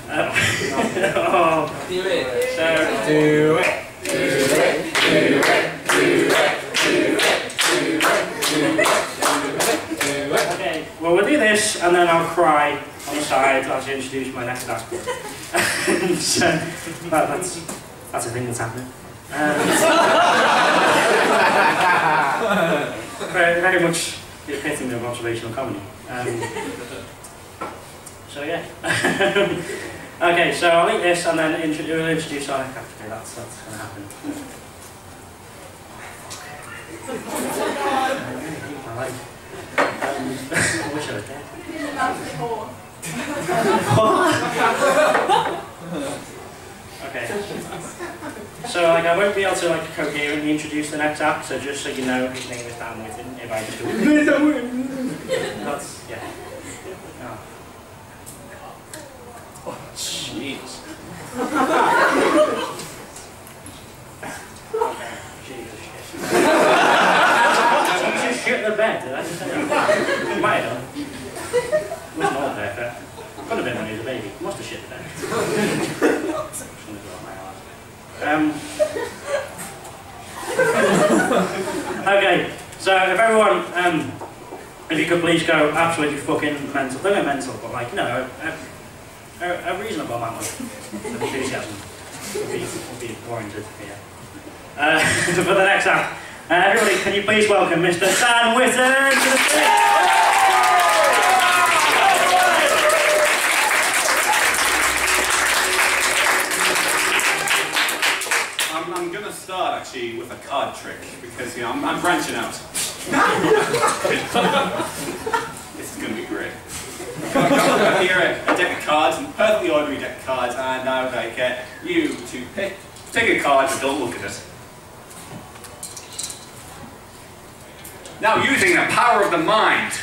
Oh. Do it. So, do it. Do it. Do it. Do it. okay, well we'll do this and then I'll cry on the side as I introduce my next act. So that's a thing that's happening. Very much the epitome of observational comedy. So yeah. Okay, so I'll eat this and then we'll introduce our next actor. That's going to happen. I like. I wish I was dead. Okay. So like I won't be able to like coherently introduce the next act, so just so you know his name is Dan Whitton if I just do that's yeah. Oh jeez. Just shit the bed, did I just say that? Might have done. Wasn't all perfect. Could have been when he was a baby. Must have shit the bed. Okay, so if everyone, if you could please go absolutely fucking mental. Don't go mental, but like, no, a reasonable amount of enthusiasm would be warranted here. For the next act, everybody, can you please welcome Mr. Dan Whitton to the stage? I'm going to start actually with a card trick because I'm branching out. This is going to be great. I've got here a deck of cards, a perfectly ordinary deck of cards, and I would like you to pick a card but don't look at it. Now, using the power of the mind,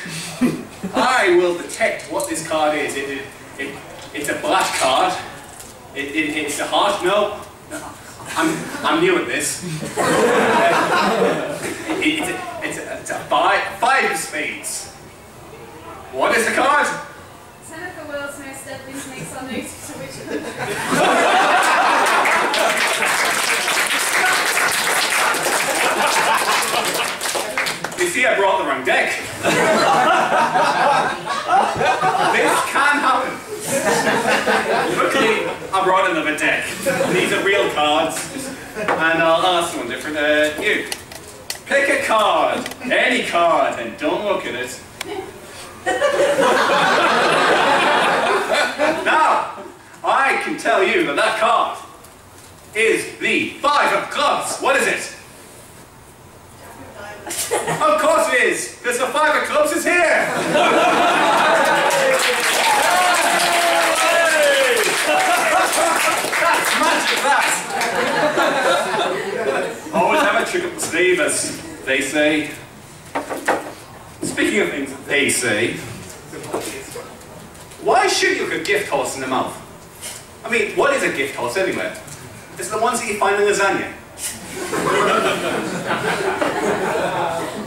I will detect what this card is. It's a black card. It's a heart. No, I'm new at this. It's a five of spades. What is the card? 10 of the world's most deadly snakes are native to Whitton. You see, I brought the wrong deck. This can happen. Luckily, I brought another deck. These are real cards, and I'll ask someone different. You, pick a card, any card, and don't look at it. Now, I can tell you that that card is the 5 of clubs. What is it? Of course it is, because the 5 of clubs is here. That's magic, that. Always have a trick up the sleeve, as they say. Speaking of things that they say, why shoot you with a gift horse in the mouth? I mean, what is a gift horse anyway? It's the ones that you find in lasagna.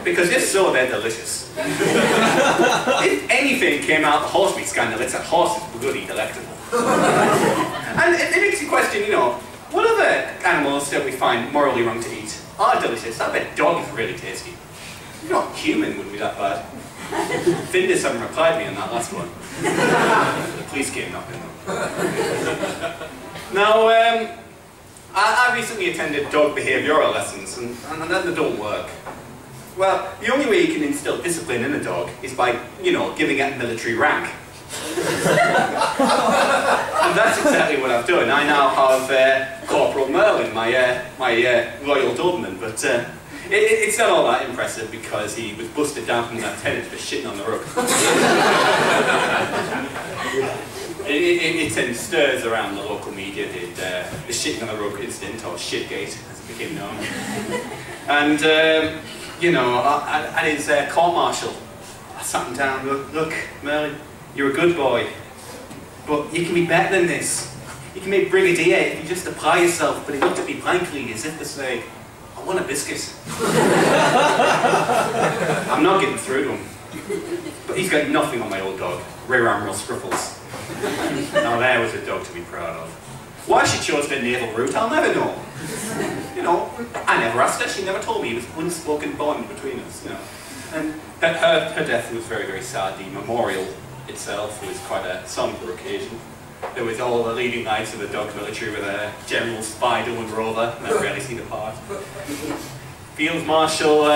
Because if so, they're delicious. If anything came out of the horse meat scandal, it's that horse is bloody delectable. And it makes you question, you know, what other animals that we find morally wrong to eat are delicious? I bet dog is really tasty. You know, human wouldn't be that bad. Findus haven't replied me on that last one. The police came knocking them. Now, I recently attended dog behavioural lessons, and then they don't work. Well, the only way you can instill discipline in a dog is by, you know, giving it a military rank. And that's exactly what I've done. I now have Corporal Merlin, my Royal Doberman, but it's not all that impressive because he was busted down from the lieutenant for shitting on the rug. It stirs around the local media, the shitting on the rug incident, or shitgate, as it became known. And, you know, at his court-martial, I sat him down, look, Merlin, you're a good boy, but you can be better than this. You can make brigadier if you just apply yourself. But he looked at me blankly as if to say, I want a biscuit. I'm not getting through to him. But he's got nothing on my old dog, Rear Admiral Scruffles. Now there was a dog to be proud of. Why she chose the naval route, I'll never know. You know, I never asked her, she never told me. It was an unspoken bond between us, you know. And her death was very, very sad. The memorial itself was quite a somber occasion. There was all the leading knights of the dog military with General Spidle and Rover, and I've rarely seen a part. Field Marshal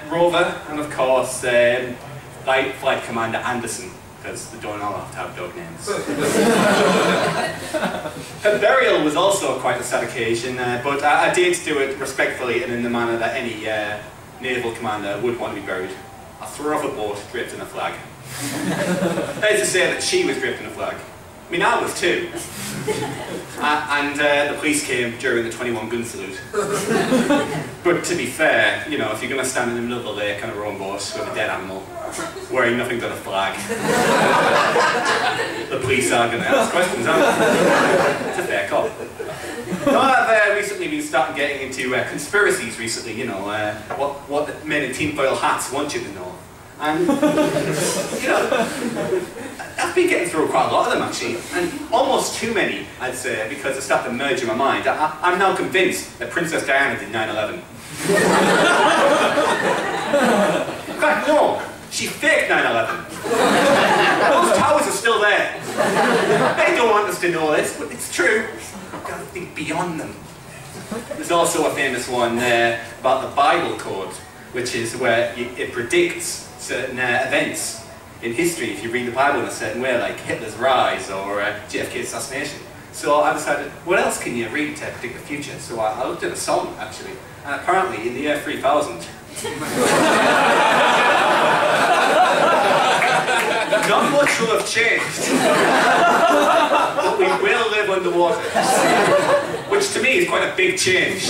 Rover, and of course, Light Flight Commander Anderson, because they don't all have to have dog names. Her burial was also quite a sad occasion, but I did do it respectfully and in the manner that any naval commander would want to be buried. I threw off a boat draped in a flag. That is to say that she was draped in a flag. I mean, I was too. And the police came during the 21 gun salute. But to be fair, you know, if you're going to stand in the middle of the lake on a rowboat with a dead animal, wearing nothing but a flag, the police are going to ask questions, aren't they? It's a fair call. No, I've recently been starting getting into conspiracies recently, you know, what the men in tinfoil hats want you to know. And, you know, I've been getting through quite a lot of them actually, and almost too many, I'd say, because I started to merge in my mind. I'm now convinced that Princess Diana did 9/11. In fact, no, she faked 9/11. Those towers are still there. They don't want us to know this, but it's true. I've got to think beyond them. There's also a famous one about the Bible code, which is where it predicts certain events in history if you read the Bible in a certain way, like Hitler's rise or JFK's assassination. So I decided, what else can you read to predict the future? So I looked at a song, actually, and apparently in the year 3000, not much will have changed, but we will live underwater, which to me is quite a big change.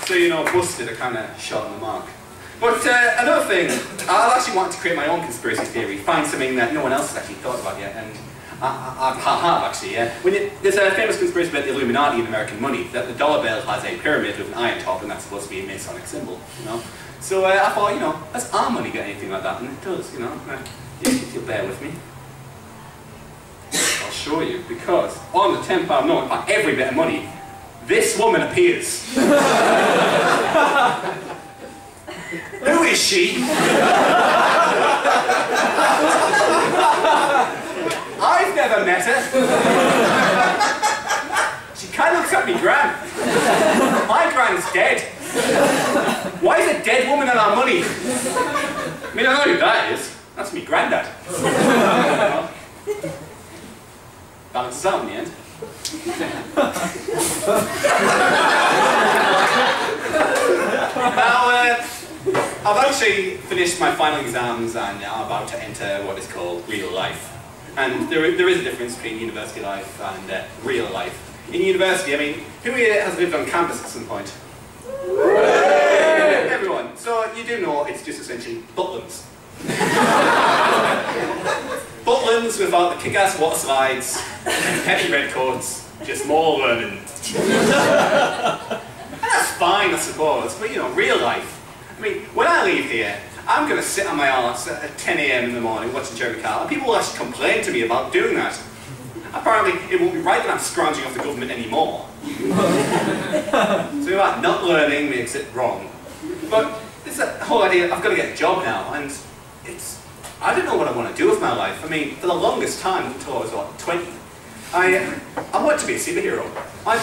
So, you know, busted a kind of shot on the mark. But another thing, I actually wanted to create my own conspiracy theory, find something that no one else has actually thought about yet, and I have actually, yeah. There's a famous conspiracy about the Illuminati and American money, that the dollar bill has a pyramid with an eye on top, and that's supposed to be a Masonic symbol, you know. So I thought, you know, does our money get anything like that? And it does, you know. If you'll bear with me. I'll show you, because on the £10 note, on every bit of money, this woman appears. Who is she? I've never met her. She kind of looks like me gran. My gran's dead. Why is a dead woman on our money? I mean, I know who that is. That's me granddad. Balances out in the end. Now, I've actually finished my final exams and now I'm about to enter what is called real life. And there is a difference between university life and real life. In university, I mean, who here has lived on campus at some point? Everyone. So you do know it's just essentially Butlins. Butlins without the kick-ass water slides and heavy red coats, just more learning. And that's fine, I suppose, but you know, real life. I mean, when I leave here, I'm going to sit on my arse at 10 AM in the morning watching Jeremy Kyle, and people will actually complain to me about doing that. Apparently, it won't be right that I'm scrounging off the government anymore. So that not learning makes it wrong. But it's that whole idea, I've got to get a job now, and I don't know what I want to do with my life. I mean, for the longest time, until I was, what, 20, I wanted to be a superhero. My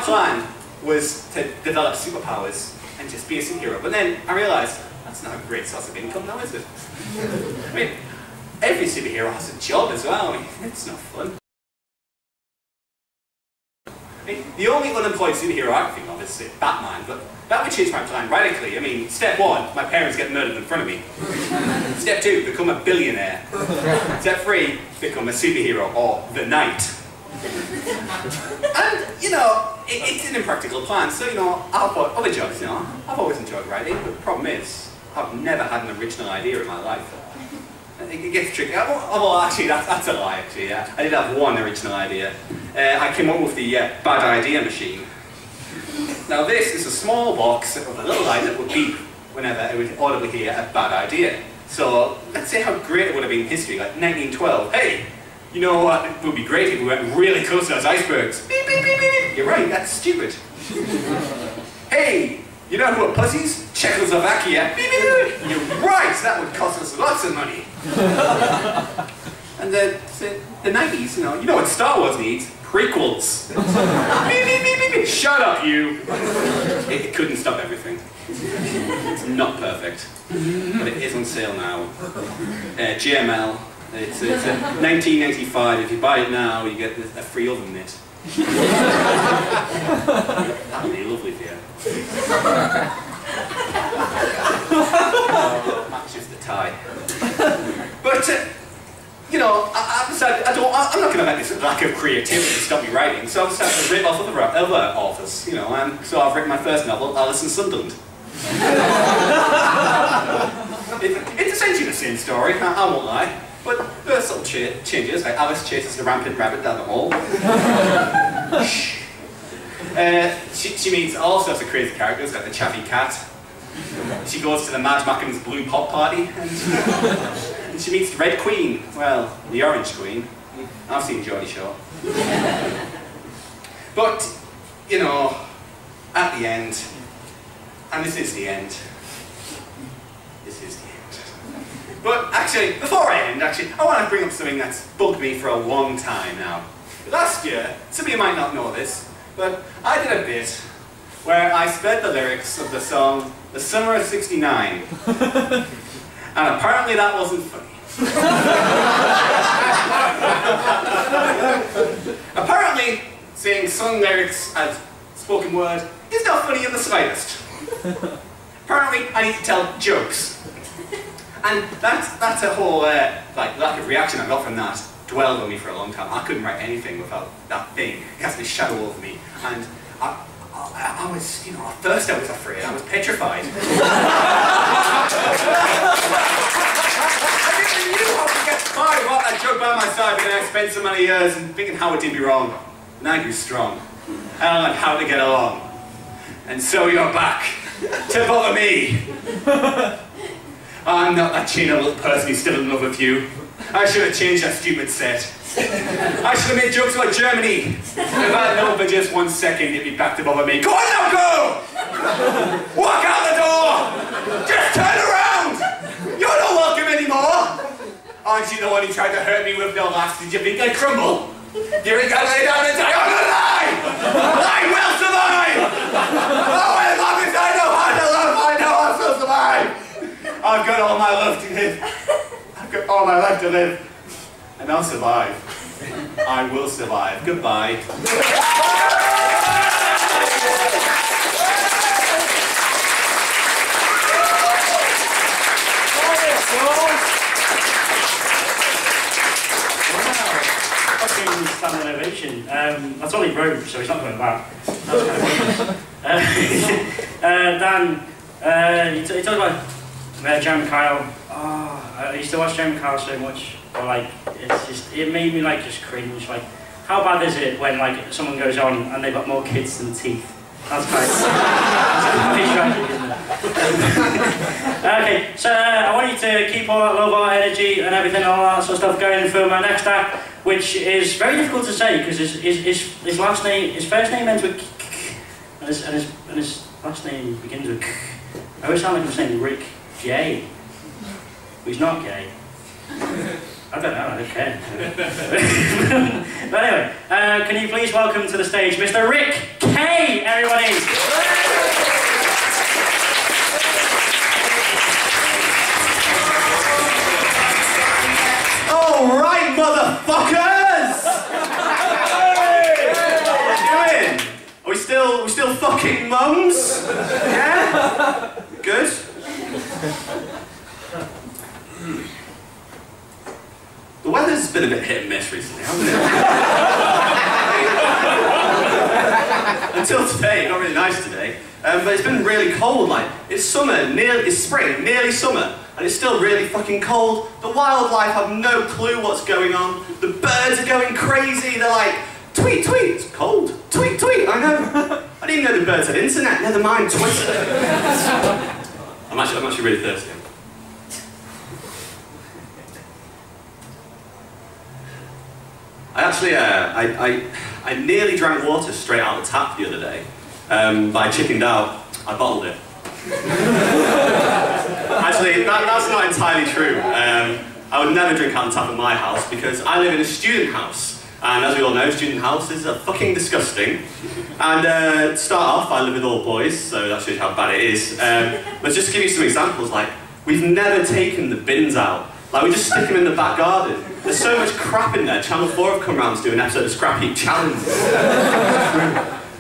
plan was to develop superpowers and just be a superhero. But then I realised, that's not a great source of income now, is it? I mean, every superhero has a job as well. I mean, it's not fun. I mean, the only unemployed superhero I can think of is Batman, but that would change my plan radically. I mean, step 1, my parents get murdered in front of me. Step 2, become a billionaire. Step 3, become a superhero, or the Knight. And, you know, it's an impractical plan, so, you know, I've got other jobs, you know. I've always enjoyed writing, but the problem is, I've never had an original idea in my life. It gets tricky. Well, actually, that's a lie, actually, yeah. I did have one original idea. I came up with the bad idea machine. Now, this is a small box with a little light that would beep whenever it would audibly hear a bad idea. So, let's say how great it would have been in history, like 1912. Hey! You know what, it would be great if we went really close to those icebergs. Beep, beep, beep, beep, beep. You're right, that's stupid. Hey, you know who are pussies? Czechoslovakia. Beep, beep, beep. You're right, that would cost us lots of money. And the 90s, you know what Star Wars needs? Prequels. Beep, beep, beep, beep, beep. Shut up, you. It couldn't stop everything. It's not perfect, but it is on sale now. GML. It's 1995. If you buy it now, you get a free oven mitt. That would be lovely for you. Matches the tie. But you know, I've decided I'm not going to let this lack of creativity stop me writing. So I've decided to rip off other authors. You know, and so I've written my first novel, Alice in Sunderland. It's essentially the same story. I won't lie. But there are some changes, like Alice chases the rampant rabbit down the hall. She meets all sorts of crazy characters, like the Chaffy Cat. She goes to the Mad Mackin's Blue Pop Party, and she meets the Red Queen, well, the Orange Queen. I've seen Geordie Shore. But, you know, at the end, and this is the end, this is the end. But actually, before I end, I want to bring up something that's bugged me for a long time now. Last year, some of you might not know this, but I did a bit where I sped the lyrics of the song The Summer of '69. And apparently that wasn't funny. Apparently, saying song lyrics as spoken word is not funny in the slightest. Apparently, I need to tell jokes. And that's a whole like lack of reaction I got from that dwelled on me for a long time. I couldn't write anything without that thing casting a shadow over me. And I was, you know, at first I was afraid, I was petrified. I didn't know how to get by while that joke by my side for the next spent so many years and thinking how it did me wrong. And I grew strong. And I learned how to get along. And so you're back to bother me. I'm not that cheating little person who's still in love with you. I should have changed that stupid set. I should have made jokes about Germany. If I'd known for just 1 second, you'd be back to bother me. Go on now, go! Walk out the door! Just turn around! You're not welcome anymore! Aren't you the one who tried to hurt me with no laughs? Did you think I'd crumble? Do you think I'd lay down and die on a lie? I will survive! Oh, as long as I know how to love, I know I will survive! I've got all my love to live. I've got all my life to live. And I'll survive. I will survive. Goodbye. Fucking standing ovation. That's all he wrote, so he's not going back. That was kind of Dan, you talked about Jeremy Kyle. Oh, I used to watch Jeremy Kyle so much, but like, it made me like just cringe. Like, how bad is it when like someone goes on and they've got more kids than teeth? That's quite tragic, isn't it? Okay, so I want you to keep all that love, all that energy and everything, all that sort of stuff going for my next act, which is very difficult to say because his last name, his first name ends with and his last name begins with I always sound like I'm saying Rick J. But he's not gay. I don't know, I don't care. But anyway, can you please welcome to the stage Mr. Rick K, everybody! Alright, motherfuckers! What are you doing? Are we still fucking mums? Yeah? Good? The weather's been a bit hit and miss recently, hasn't it? Until today, not really nice today. But it's been really cold, like, it's summer, it's spring, nearly summer, and it's still really fucking cold. The wildlife have no clue what's going on. The birds are going crazy, they're like, tweet, tweet, it's cold, tweet, tweet, I know. I didn't even know the birds had internet, never mind Twitter. I'm actually really thirsty. I nearly drank water straight out of the tap the other day, but I chickened out. I bottled it. Actually, that's not entirely true. I would never drink out of the tap at my house because I live in a student house, and as we all know, student houses are fucking disgusting. And to start off, I live with all boys, so that shows you how bad it is. But just to give you some examples, like, we've never taken the bins out. Like, we just stick them in the back garden. There's so much crap in there. Channel 4 have come round to do an episode of Scrap Heap Challenge.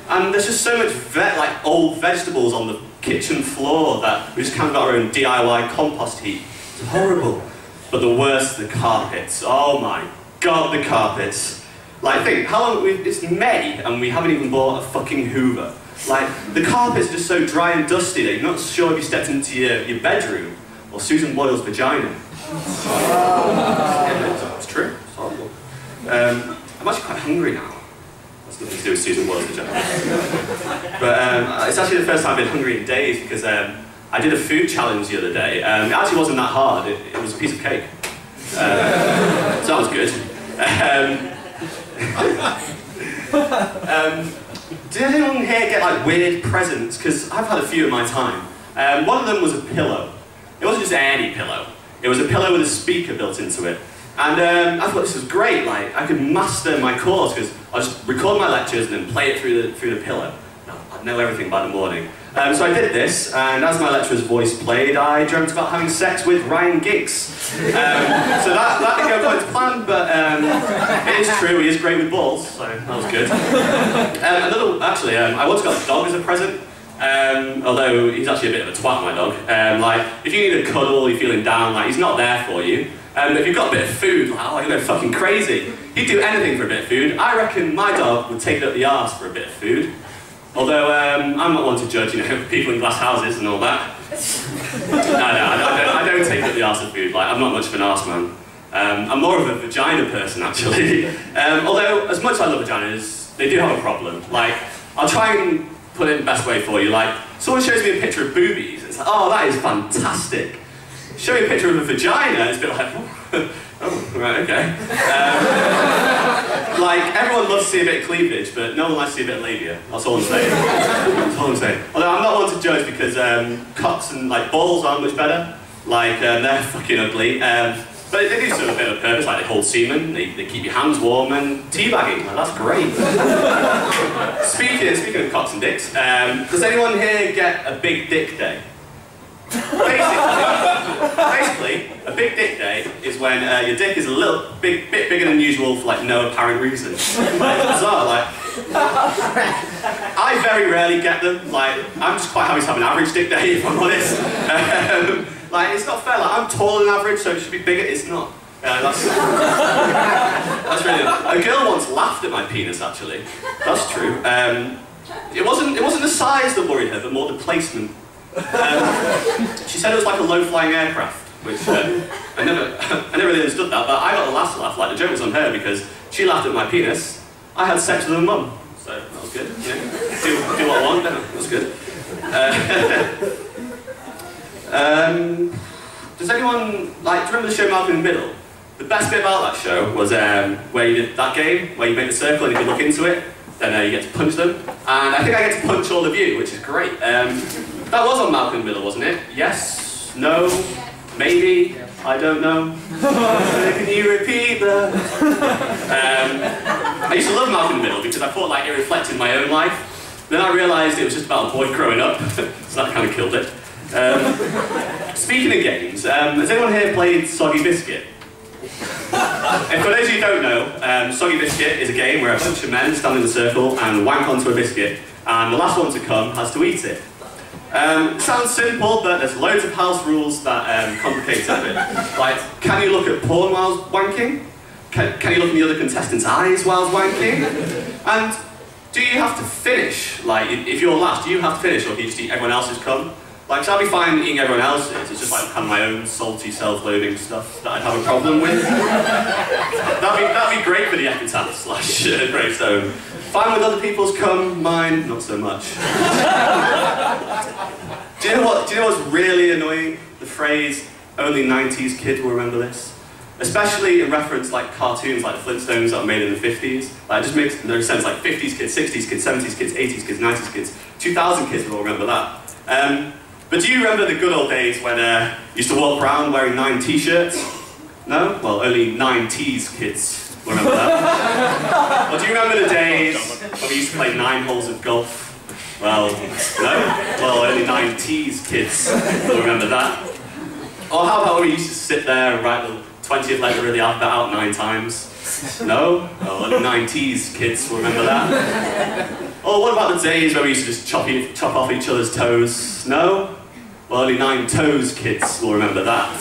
And there's just so much like old vegetables on the kitchen floor that we just kind of got our own DIY compost heap. It's horrible. But the worst, the carpets. Oh my god, the carpets. Like, think, how long, it's May and we haven't even bought a fucking Hoover. Like, the carpet's just so dry and dusty that you're not sure if you stepped into your bedroom or Susan Boyle's vagina. Yeah, it's true. It's horrible. I'm actually quite hungry now. That's nothing to do with Susan Boyle's vagina. But it's actually the first time I've been hungry in days because I did a food challenge the other day. It actually wasn't that hard. It was a piece of cake. So that was good. Did anyone here get like weird presents? Because I've had a few in my time. One of them was a pillow. It wasn't just any pillow. It was a pillow with a speaker built into it. And I thought this was great, like, I could master my course, because I'll just record my lectures and then play it through the pillow. I'd know everything by the morning. So I did this, and as my lecturer's voice played, I dreamt about having sex with Ryan Giggs. So that didn't go quite to plan, but it is true, he is great with balls, so that was good. I once got a dog as a present. Although he's actually a bit of a twat, my dog. Like, if you need a cuddle, you're feeling down, like, he's not there for you. If you've got a bit of food, like, oh, you're fucking crazy. He'd do anything for a bit of food. I reckon my dog would take it up the arse for a bit of food. Although I'm not one to judge, you know, people in glass houses and all that. I don't take up the arse of food. Like, I'm not much of an arse man. I'm more of a vagina person, actually. Although, as much as I love vaginas, they do have a problem. Like, I'll try and put it in the best way for you. Like, someone shows me a picture of boobies, it's like, oh, that is fantastic. Show me a picture of a vagina, it's a bit like, oh, right, okay. Like, everyone loves to see a bit of cleavage, but no one likes to see a bit of labia. That's all I'm saying. That's all I'm saying. Although I'm not one to judge because cocks and like balls aren't much better. Like, they're fucking ugly. But they do serve a bit of purpose, like they hold semen, they keep your hands warm, and teabagging, like, that's great. Speaking of cocks and dicks, does anyone here get a big dick day? Basically, a big dick day is when your dick is a bit bigger than usual for like no apparent reason. Like, it's bizarre, like, I very rarely get them. Like, I'm just quite happy to have an average dick day, if I'm honest. Like, it's not fair, like, I'm taller than average, so it should be bigger. It's not. That's really... A girl once laughed at my penis, actually. That's true. It wasn't the size that worried her, but more the placement. She said it was like a low-flying aircraft, which I never really understood that, but I got the last laugh. Like, the joke was on her because she laughed at my penis. I had sex with her mum, so that was good. You know, do what I want. That was good. Does anyone, like, do you remember the show Malcolm in the Middle? The best bit about that show was where you did that game, where you make the circle and if you look into it, then you get to punch them. And I think I get to punch all of you, which is great. That was on Malcolm in the Middle, wasn't it? Yes? No? Maybe? I don't know. Can you repeat that? I used to love Malcolm in the Middle because I thought like it reflected my own life. Then I realised it was just about a boy growing up, so that kind of killed it. Speaking of games, has anyone here played Soggy Biscuit? And for those of you who don't know, Soggy Biscuit is a game where a bunch of men stand in a circle and wank onto a biscuit, and the last one to come has to eat it. It sounds simple, but there's loads of house rules that complicate it a bit. Like, can you look at porn while wanking? Can you look in the other contestant's eyes while wanking? And do you have to finish? Like, if you're last, do you have to finish, or can you just eat everyone else's cum? Like, so I'd be fine eating everyone else's, it's just like kind of my own salty, self-loathing stuff that I'd have a problem with. That'd be great for the epitaph slash gravestone. Fine with other people's cum, mine, not so much. Do you know what's really annoying? The phrase, only 90s kids will remember this. Especially in reference like cartoons like the Flintstones that were made in the 50s. Like, it just makes no sense, like 50s kids, 60s kids, 70s kids, 80s kids, 90s kids, 2000 kids will all remember that. But do you remember the good old days when you used to walk around wearing 9 t-shirts? No? Well, only 90s kids will remember that. Or do you remember the days when we used to play 9 holes of golf? Well, no? Well, only 90s kids will remember that. Or how about when we used to sit there and write the 20th letter of the alphabet out 9 times? No? Well, only 90s kids will remember that. Or what about the days where we used to just chop off each other's toes? No? Well, only 9 toes kids will remember that.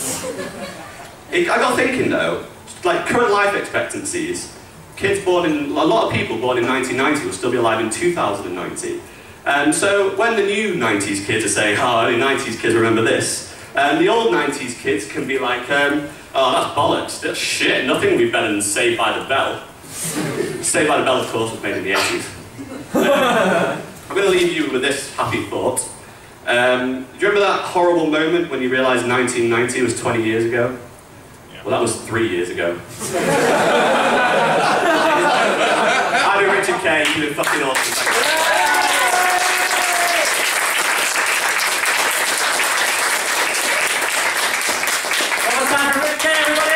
I got thinking though, like current life expectancies, kids born in, a lot of people born in 1990 will still be alive in 2090. And so when the new 90s kids are saying, oh, only 90s kids remember this, the old 90s kids can be like, oh, that's bollocks, that's shit, nothing will be better than Saved by the Bell. Saved by the Bell, of course, was made in the 80s. I'm going to leave you with this happy thought. Do you remember that horrible moment when you realised 1990 was 20 years ago? Yeah. Well, that was 3 years ago. I've been Richard Kay, you've been fucking awesome. One more time for Richard Kay, everybody!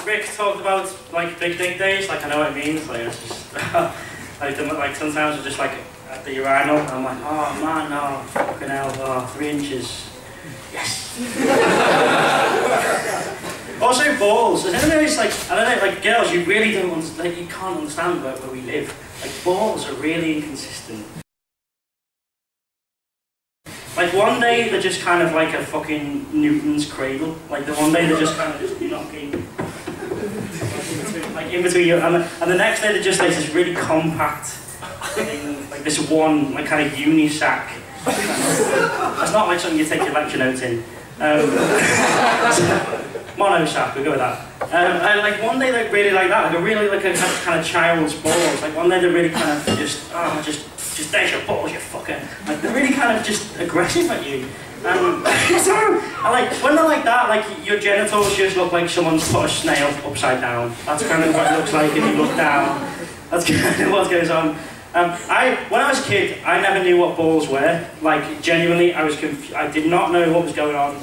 Rick talked about like big dick days, like I know what it means, like it's just like sometimes I'm just like at the urinal, I'm like, oh man, no, fucking hell, oh, 3 inches, yes. Also balls, is anyone else like, I don't know, like girls, you really don't understand, like, you can't understand where we live, like balls are really inconsistent. Like one day they're just kind of like a fucking Newton's cradle, like the one day they're just kind of just knocking. like in between you, and the next day they're just like this really compact thing, like this one, like kind of uni sack. It's not like something you take your lecture notes in. Mono sack, we'll go with that. And like one day they're really like that, like a really like a kind of child's balls. Like one day they're really kind of just there's your balls, you fucker. Like they're really kind of just aggressive at you. And like when they're like that, like your genitals just look like someone's put a snail upside down. That's kind of what it looks like if you look down. That's kind of what goes on. When I was a kid, I never knew what balls were. Like genuinely, I did not know what was going on,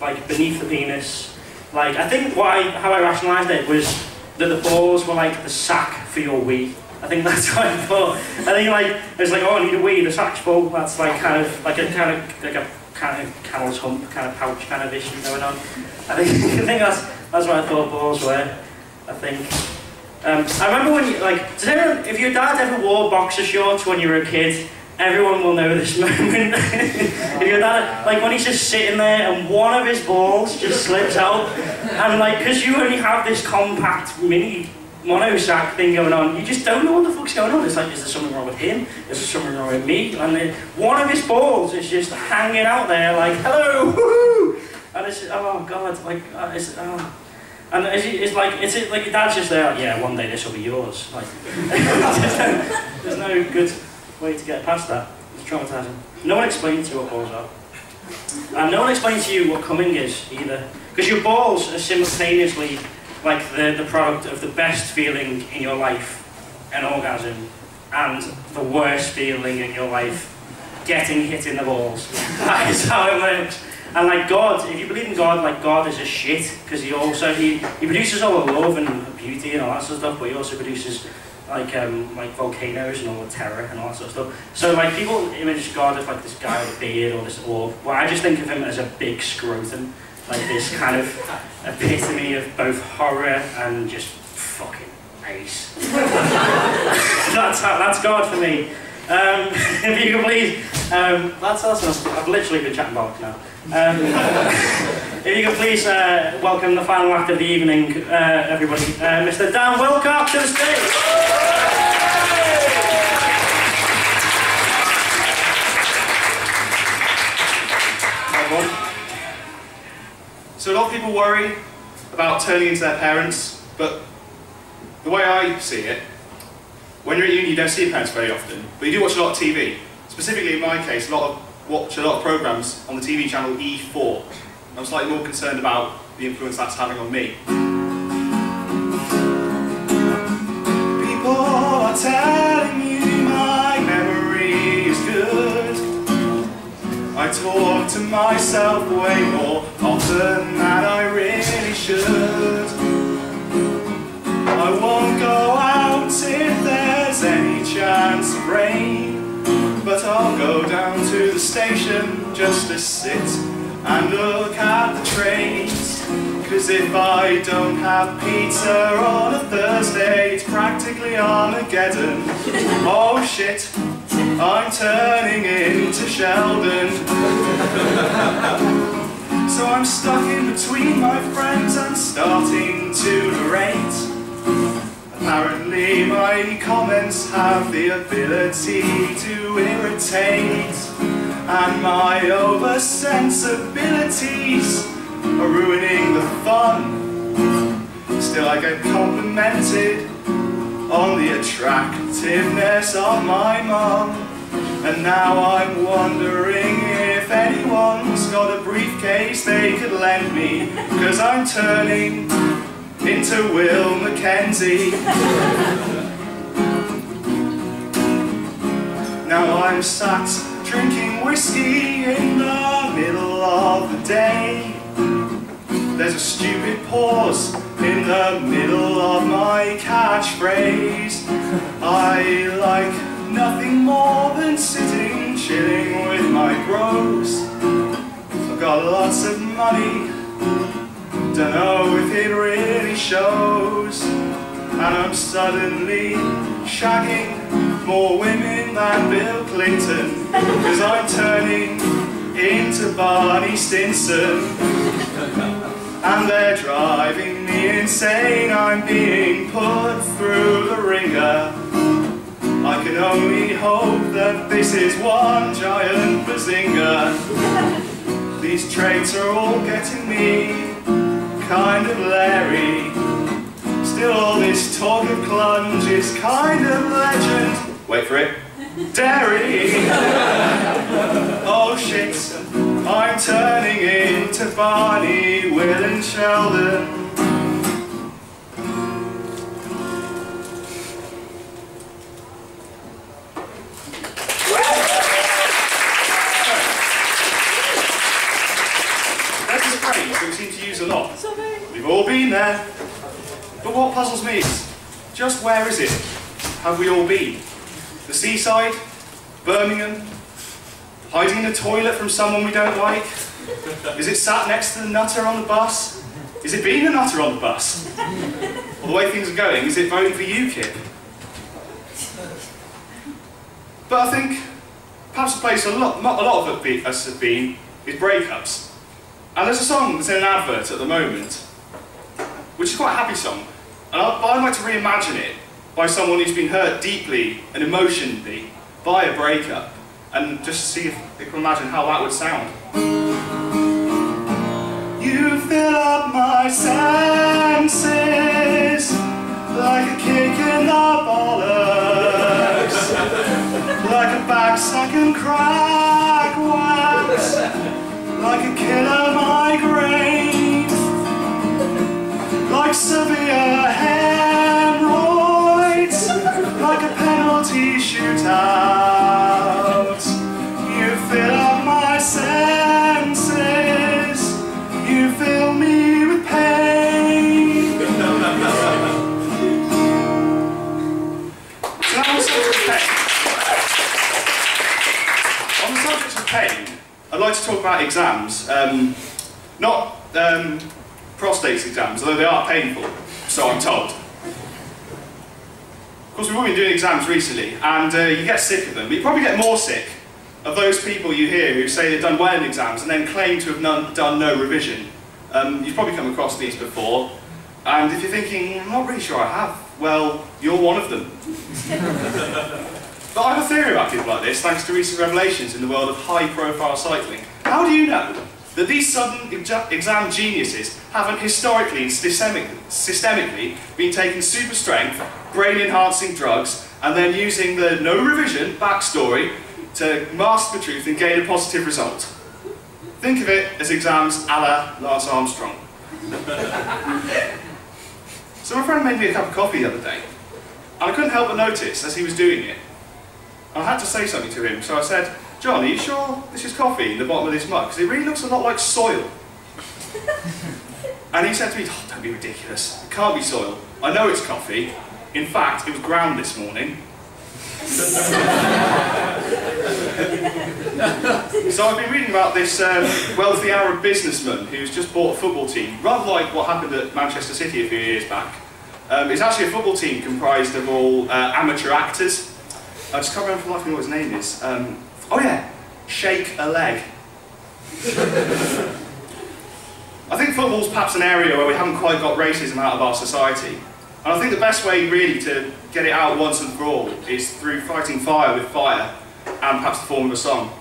like beneath the penis. Like I think how I rationalised it was that the balls were like the sack for your wee. I think that's what I thought. I think like it's like, oh, I need a wee, the sack's full. That's like kind of camel's hump kind of pouch kind of issue going on. I think that's what I thought balls were. I think. I remember when you does anyone, if your dad ever wore boxer shorts when you were a kid, everyone will know this moment. If your dad, like when he's just sitting there and one of his balls just slips out, and like because you only have this compact mini mono sack thing going on, you just don't know what the fuck's going on. It's like, is there something wrong with him? Is there something wrong with me? And then one of his balls is just hanging out there like, hello, woohoo! And it's, oh god, like, and it's like your dad's just there, like, yeah, one day this will be yours. Like, there's no good way to get past that. It's traumatizing. No one explained to you what balls are. And no one explained to you what coming is either. Because your balls are simultaneously like the product of the best feeling in your life, an orgasm, and the worst feeling in your life, getting hit in the balls. That is how it works. And like God, if you believe in God, like God is a shit, because he produces all the love and beauty and all that sort of stuff, but he also produces like volcanoes and all the terror and all that sort of stuff. So like people image God as like this guy with a beard or this orb. Well, I just think of him as a big scrotum, like this kind of epitome of both horror and just fucking ace. That's God for me. If you can please, that's awesome. I've literally been chatting about now. If you can please welcome the final act of the evening, everybody, Mr. Dan Wilcock to the stage. So a lot of people worry about turning into their parents, but the way I see it, when you're at uni you don't see your parents very often, but you do watch a lot of TV. Specifically in my case, watch a lot of programmes on the TV channel E4. I'm slightly more concerned about the influence that's having on me. People are telling me my memory is good. I talk to myself way more often than I really should. I won't go out if there's any chance of rain, but I'll go down to the station just to sit and look at the trains. 'Cause if I don't have pizza on a Thursday, it's practically Armageddon. Oh shit, I'm turning into Sheldon. So I'm stuck in between my friends and starting to narrate. Apparently my comments have the ability to irritate, and my oversensibilities are ruining the fun. Still I get complimented on the attractiveness of my mum, and now I'm wondering if anyone's got a briefcase they could lend me, 'cause I'm turning into Will Mackenzie. Now I'm sat drinking whiskey in the middle of the day. There's a stupid pause in the middle of my catchphrase. I like nothing more than sitting, chilling with my bros. I've got lots of money, don't know if it really shows, and I'm suddenly shagging more women than Bill Clinton, 'cause I'm turning into Barney Stinson. and they're driving me insane. I'm being put through the ringer. I can only hope that this is one giant bazinga. These traits are all getting me kind of leery. Still all this talk of clunge is kind of legend. Wait for it. Dairy! Oh shit, I'm turning into Barney, Will and Sheldon. There's this phrase that we seem to use a lot. We've all been there. But what puzzles me is, just where is it have we all been? The seaside? Birmingham? Hiding in a toilet from someone we don't like? Is it sat next to the nutter on the bus? Is it being a nutter on the bus? Or the way things are going, is it voting for UKIP? But I think perhaps a place not a lot of us have been is breakups. And there's a song that's in an advert at the moment, which is quite a happy song. But I'd like to reimagine it by someone who's been hurt deeply and emotionally by a breakup, and just see if they can imagine how that would sound. You fill up my senses like a kick in the bollocks, like a back-sucking crack wax, like a killer migraine, like severe hemorrhoids, like a penalty shootout. You fill up my senses, you fill me with pain. So on the subject of pain, I'd like to talk about exams. Not prostate exams, although they are painful, so I'm told. Of course, we've all been doing exams recently, and you get sick of them, but you probably get more sick of those people you hear who say they've done well in exams and then claim to have done no revision. You've probably come across these before, and if you're thinking, I'm not really sure I have, well, you're one of them. But I have a theory about people like this, thanks to recent revelations in the world of high-profile cycling. How do you know that these sudden exam geniuses haven't historically and systemically been taking super strength, brain-enhancing drugs, and then using the no revision backstory to mask the truth and gain a positive result? Think of it as exams a la Lance Armstrong. So my friend made me a cup of coffee the other day, and I couldn't help but notice as he was doing it, I had to say something to him, so I said, John, are you sure this is coffee in the bottom of this mug? Because it really looks a lot like soil. And he said to me, oh, don't be ridiculous. It can't be soil. I know it's coffee. In fact, it was ground this morning. So I've been reading about this wealthy Arab businessman who's just bought a football team, rather like what happened at Manchester City a few years back. It's actually a football team comprised of all amateur actors. I just can't remember for life what his name is. Oh yeah, Shake a Leg. I think football's perhaps an area where we haven't quite got racism out of our society. And I think the best way really to get it out once and for all is through fighting fire with fire, and perhaps the form of a song.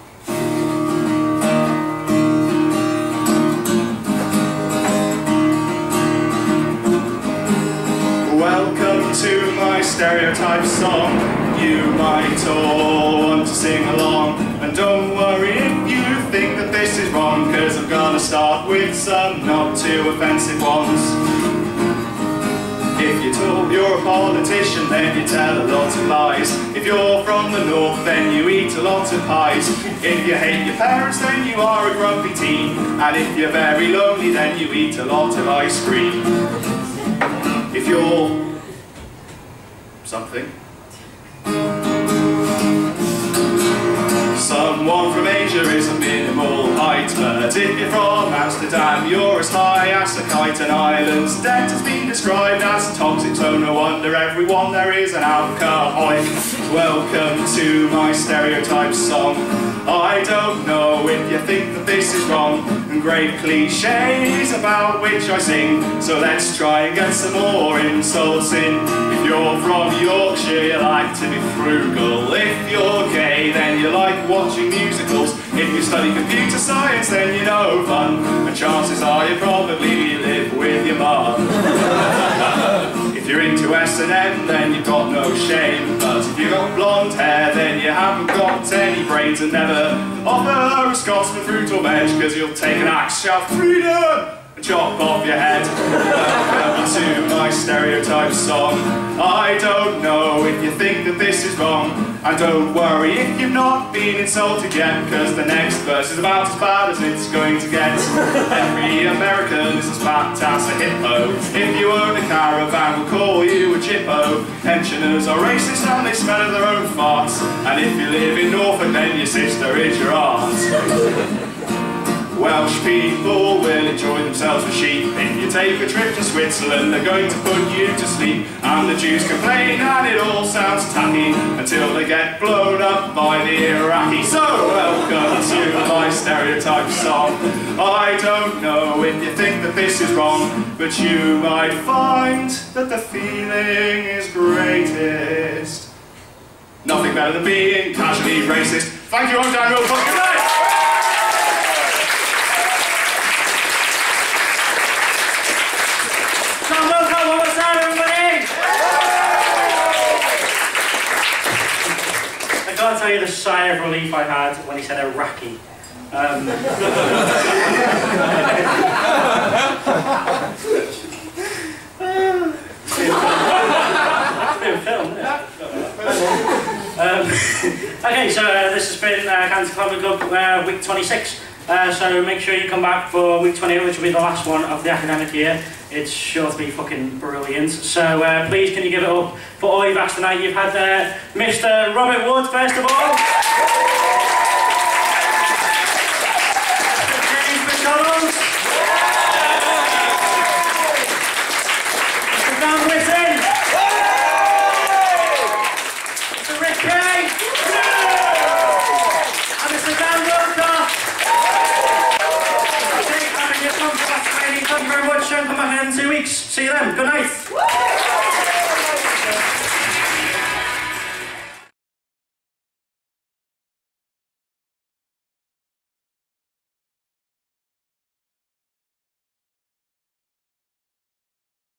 Welcome to my stereotype song. You might all want to sing along, and don't worry if you think that this is wrong, cause I'm gonna start with some not too offensive ones. If you're told you're a politician, then you tell a lot of lies. If you're from the north, then you eat a lot of pies. If you hate your parents, then you are a grumpy teen. And if you're very lonely, then you eat a lot of ice cream. If you're something, someone from Asia is a minimal height, but if you're from Amsterdam, you're as high as a kite. An island's debt has been described as toxic, so no wonder everyone there is an alcoholic. Welcome to my stereotype song. I don't know if you think that this is wrong, and great cliches about which I sing, so let's try and get some more insults in. If you're from Yorkshire, you like to be frugal. If you're gay, then you like watching musicals. If you study computer science, then you know fun, and chances are you probably live with your mum. If you're into S&M, then you've got no shame, but if you've got blonde hair, then you haven't got any brains, and never offer a Scotsman fruit or veg, because you'll take an axe, shout freedom, and chop off your head. Welcome to my stereotype song. I don't know if you think that this is wrong, and don't worry if you've not been insulted yet, because the next verse is about as bad as it's going to get. Every American is as fat as a hippo. If you own a caravan, we'll call you a chippo. Pensioners are racist and they smell of their own farts, and if you live in Norfolk, then your sister is your aunt. Welsh people will enjoy themselves with sheep. If you take a trip to Switzerland, they're going to put you to sleep. And the Jews complain and it all sounds tacky, until they get blown up by the Iraqi. So welcome to my stereotype song. I don't know if you think that this is wrong, but you might find that the feeling is greatest. Nothing better than being casually racist. Thank you, I'm Dan Wilcock. Good night! I can't tell you the sigh of relief I had when he said Iraqi. Okay, so this has been Cancer Comic Club week 26. So make sure you come back for week 28, which will be the last one of the academic year. It's sure to be fucking brilliant. So please, can you give it up for all you've asked tonight? You've had Mr. Robert Wood, first of all. Mr. James MacDonald. Mr. Dan Whitton. Mr. Rick Kay. And Mr. Dan Wilcock. Thank you very much. Come back in 2 weeks. See you then. Good night.